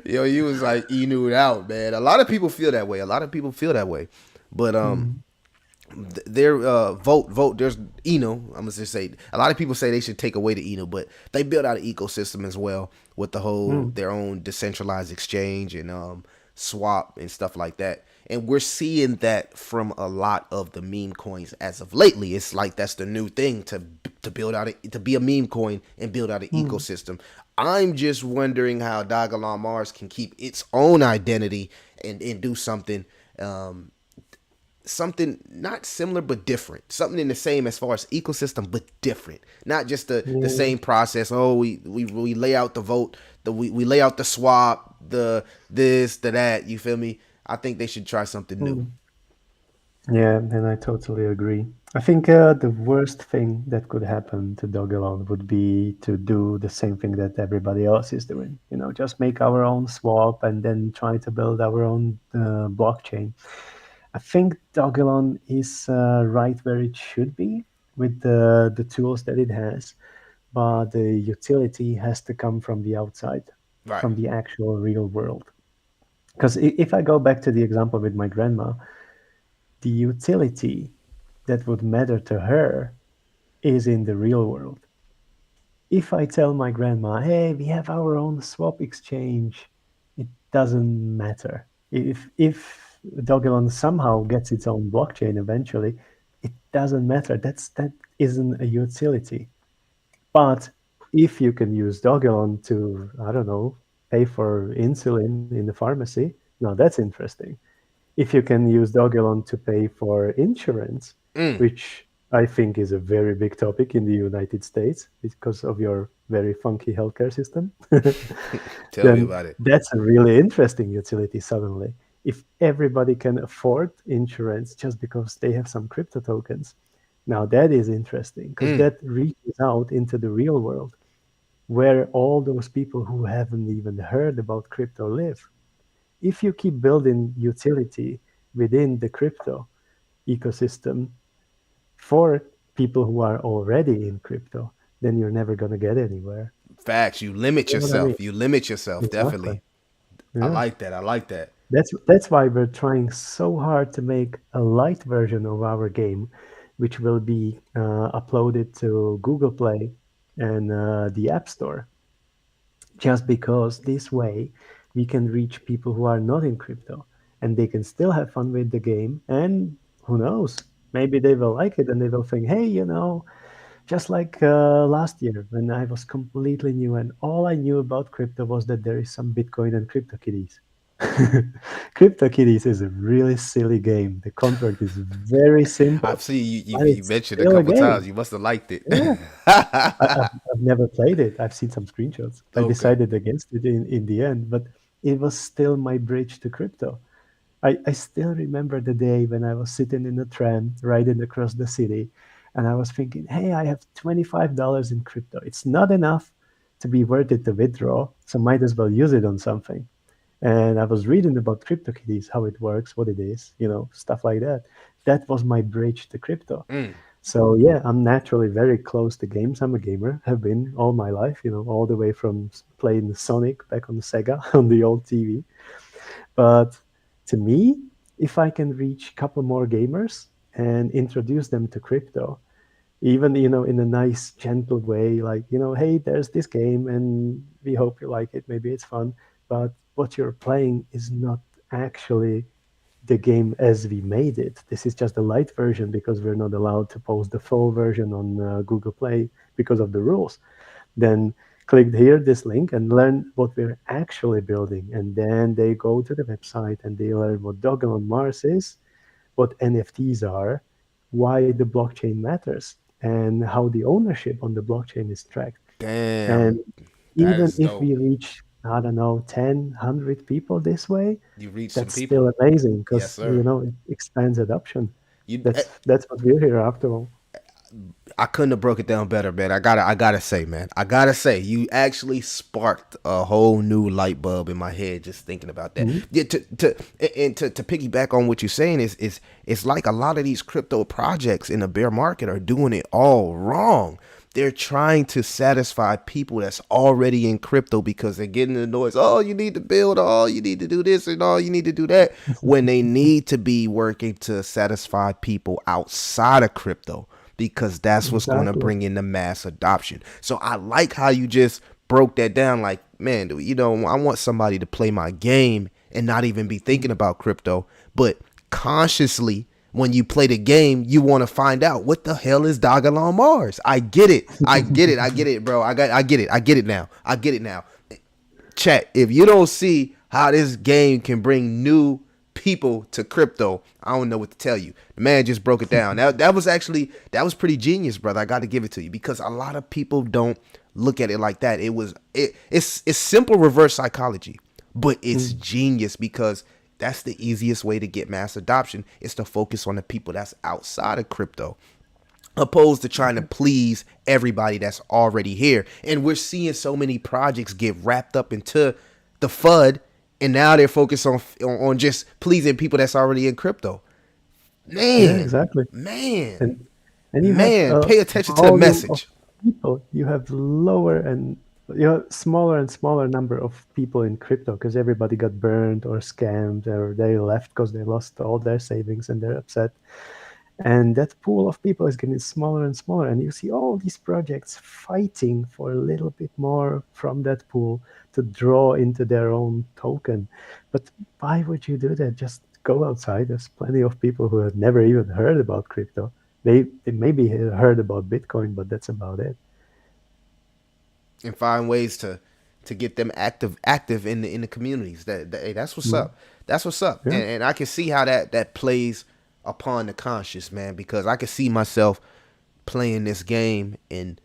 Yo, you was like Enu'd out, man. A lot of people feel that way. A lot of people feel that way. But Mm, their vote. There's Eno. I'm gonna just say a lot of people say they should take away the Eno, but they built out an ecosystem as well with the whole mm, their own decentralized exchange and swap and stuff like that. And we're seeing that from a lot of the meme coins as of lately. It's like that's the new thing to build out to be a meme coin and build out an mm. ecosystem. I'm just wondering how Dogelon Mars can keep its own identity and do something not similar but different, something in the same as far as ecosystem but different, not just the Yeah. same process. Oh, we lay out the vote, we lay out the swap, the this, the that, you feel me? I think they should try something new. Mm. Yeah, and I totally agree. I think the worst thing that could happen to Dogelon would be to do the same thing that everybody else is doing. Just make our own swap and then try to build our own blockchain. I think Dogelon is right where it should be with the tools that it has, but the utility has to come from the outside, Right. from the actual real world. Because if I go back to the example with my grandma, the utility that would matter to her is in the real world. If I tell my grandma, hey, we have our own swap exchange, it doesn't matter. If Dogelon somehow gets its own blockchain eventually, it doesn't matter. That isn't a utility. But if you can use Dogelon to, I don't know, pay for insulin in the pharmacy, now that's interesting. If you can use Dogelon to pay for insurance, Mm, which I think is a very big topic in the United States because of your very funky healthcare system, tell me then about it. that's a really interesting utility suddenly. If everybody can afford insurance just because they have some crypto tokens, now that is interesting because Mm, that reaches out into the real world where all those people who haven't even heard about crypto live. If you keep building utility within the crypto ecosystem for people who are already in crypto, then you're never going to get anywhere. facts. You limit You know what I mean? yourself. You limit yourself. Exactly. Definitely. I Yeah. like that. I like that. That's why we're trying so hard to make a light version of our game, which will be uploaded to Google Play and the App Store, just because this way we can reach people who are not in crypto and they can still have fun with the game. And who knows, maybe they will like it and they will think, hey, just like last year when I was completely new and all I knew about crypto was that there is some Bitcoin and CryptoKitties. CryptoKitties is a really silly game. The contract is very I've simple, seen you, but you it's mentioned a still a couple times. game. You must have liked it. Yeah. I've never played it. I've seen some screenshots. I Okay. decided against it in the end, but it was still my bridge to crypto. I still remember the day when I was sitting in a tram riding across the city and I was thinking, hey, I have $25 in crypto. It's not enough to be worth it to withdraw, so might as well use it on something. And I was reading about CryptoKitties, how it works, what it is, stuff like that. That was my bridge to crypto. Mm. So yeah, I'm naturally very close to games. I'm a gamer, have been all my life, all the way from playing Sonic back on the Sega on the old TV. But to me, if I can reach a couple more gamers and introduce them to crypto, even in a nice, gentle way, like hey, there's this game, and we hope you like it. Maybe it's fun, but what you're playing is not actually the game as we made it. This is just a light version because we're not allowed to post the full version on Google Play because of the rules. Then click here, this link, and learn what we're actually building. And then they go to the website and they learn what Dogelon Mars is, what NFTs are, why the blockchain matters, and how the ownership on the blockchain is tracked. Damn. And That even is if dope. we reach, I don't know, 10, 100 people this way, You reach some that's people. still amazing Yes, because, sir. it expands adoption. You That's what we're here after all. I couldn't have broke it down better, man. I gotta say, man. I gotta say, you actually sparked a whole new light bulb in my head just thinking about that. Mhm. Yeah, to piggyback on what you're saying is it's like a lot of these crypto projects in the bear market are doing it all wrong. They're trying to satisfy people that's already in crypto because they're getting the noise. Oh, you need to build. Oh, you need to do this and all you need to do that. When they need to be working to satisfy people outside of crypto because that's what's going to Exactly. bring in the mass adoption. So I like how you just broke that down. Like, man, I want somebody to play my game and not even be thinking about crypto, but consciously when you play the game, you want to find out what the hell is Dogelon Mars. I get it. I get it. I get it, bro. I get it. I get it now. I get it now. Chat, if you don't see how this game can bring new people to crypto, I don't know what to tell you. The man just broke it down. That was pretty genius, brother. I got to give it to you because a lot of people don't look at it like that. It's simple reverse psychology, but it's Mm. genius because that's the easiest way to get mass adoption is to focus on the people that's outside of crypto opposed to trying to please everybody that's already here. And we're seeing so many projects get wrapped up into the FUD, and now they're focused on just pleasing people that's already in crypto. Yeah, Man, exactly. man, And and you have man, a pay attention to the volume of message. people. You have smaller and smaller number of people in crypto because everybody got burned or scammed or they left because they lost all their savings and they're upset. And that pool of people is getting smaller and smaller. And you see all these projects fighting for a little bit more from that pool to draw into their own token. But why would you do that? Just go outside. There's plenty of people who have never even heard about crypto. They maybe heard about Bitcoin, but that's about it. and find ways to get them active in the communities. Hey, that's what's Mm. up. That's what's up. Yeah. And I can see how that plays upon the conscious, man, because I can see myself playing this game and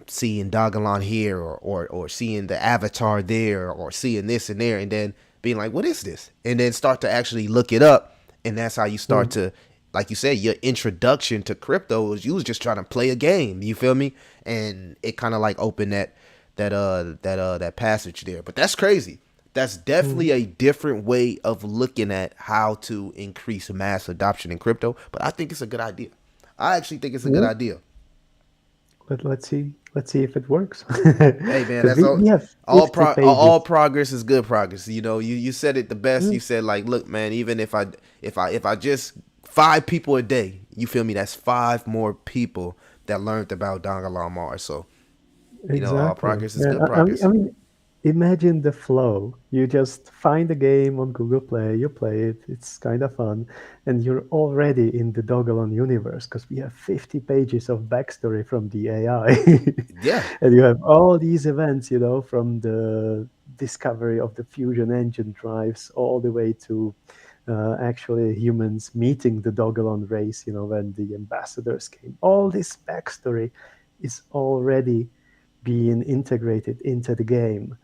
seeing Dogelon here, or seeing the avatar there, or seeing this and there, and then being like, what is this? And then start to actually look it up. And that's how you start Mm. to, like you said, your introduction to crypto was you was just trying to play a game. You feel me? And it kind of like opened that passage there. But that's crazy. That's definitely Mm. a different way of looking at how to increase mass adoption in crypto. But I think it's a good idea. I actually think it's a good Yeah. idea. But let's see if it works. Hey man, Because that's we have 50 all pages. progress is good progress. You know, you said it the best. Mm. You said like, look, man, even if I just 5 people a day, you feel me? That's 5 more people that learned about Dogelon Mars. So all Exactly. progress is Yeah. good I progress. mean, imagine the flow. You just find a game on Google Play, you play it, it's kind of fun, and you're already in the Dogelon universe because we have 50 pages of backstory from the AI. Yeah, And you have all these events, from the discovery of the fusion engine drives all the way to actually humans meeting the Dogelon race, when the ambassadors came. All this backstory is already being integrated into the game.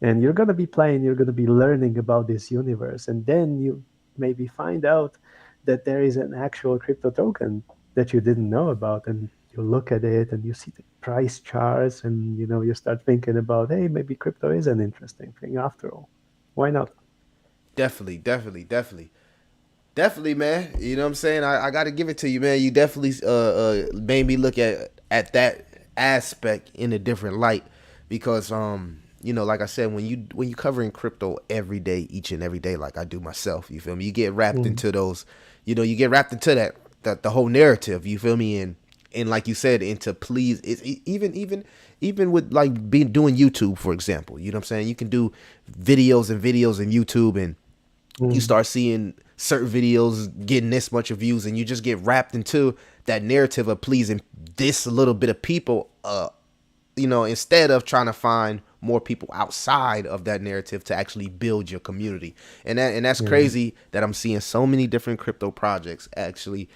And you're going to be playing, you're going to be learning about this universe. And then you maybe find out that there is an actual crypto token that you didn't know about. And you look at it and you see the price charts, and you start thinking about, hey, maybe crypto is an interesting thing after all. Why not? definitely, definitely, definitely. Definitely, man. You know what I'm saying? I got to give it to you, man. You definitely made me look at that aspect in a different light, because like I said, when you covering crypto every day, each and every day, like I do myself, you feel me? You get wrapped Mm. into those, you get wrapped into that the whole narrative, you feel me? And like you said, into please, it's even with like being doing YouTube, for example. You know what I'm saying? You can do videos and videos in YouTube, and you Mm. start seeing certain videos getting this much of views, and you just get wrapped into that narrative of pleasing this little bit of people, instead of trying to find more people outside of that narrative to actually build your community. And that's Yeah. crazy that I'm seeing so many different crypto projects actually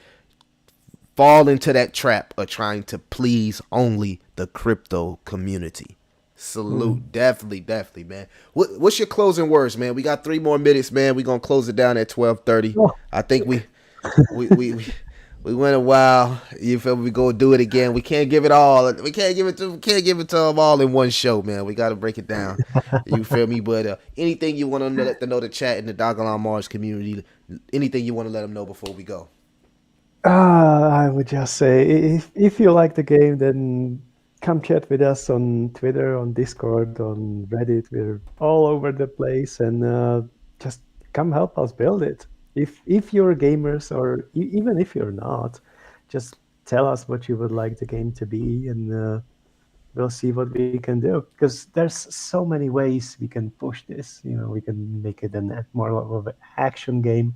fall into that trap of trying to please only the crypto community. Mm. Salute, definitely, definitely, man. What's your closing words, man? We got 3 more minutes, man. We gonna close it down at 12:30. Oh, I think we we we, we went a while. You feel me? We go do it again. We can't give it all. We can't give it to them all in one show, man. We gotta break it down. You feel me? But anything you want to let the know the chat in the Dogelon Mars community. Anything you want to let them know before we go? I would just say, if you like the game, then come chat with us on Twitter, on Discord, on Reddit. We're all over the place, and just come help us build it. If you're gamers, or even if you're not, just tell us what you would like the game to be, and we'll see what we can do. Because there's so many ways we can push this. We can make it more of an action game.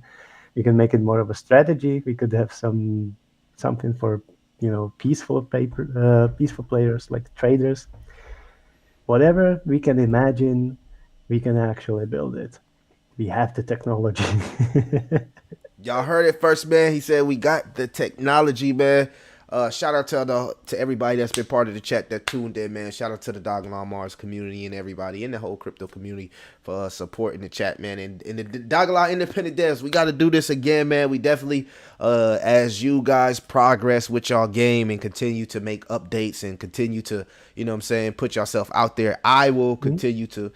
We can make it more of a strategy. We could have something for peaceful players like traders. Whatever we can imagine, we can actually build it. We have the technology. Y'all heard it first, man. He said we got the technology, man. Shout out to everybody that's been part of the chat that tuned in, man. Shout out to the Dogelon Mars community and everybody in the whole crypto community for supporting the chat, man. And the Dogelon Independent Devs, we got to do this again, man. We definitely, as you guys progress with y'all game and continue to make updates and continue to, put yourself out there, I will Mhm. continue to,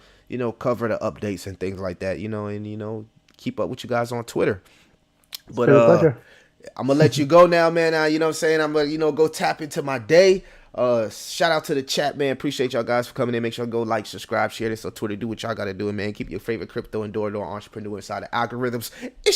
cover the updates and things like that, and, keep up with you guys on Twitter. It's But been a pleasure. I'm gonna let you go now, man. You know what I'm saying? I'm gonna, go tap into my day. Shout out to the chat, man. Appreciate y'all guys for coming in. Make sure to go like, subscribe, share this on Twitter. Do what y'all gotta do, man. Keep your favorite crypto and door-to-door entrepreneur inside the algorithms. It's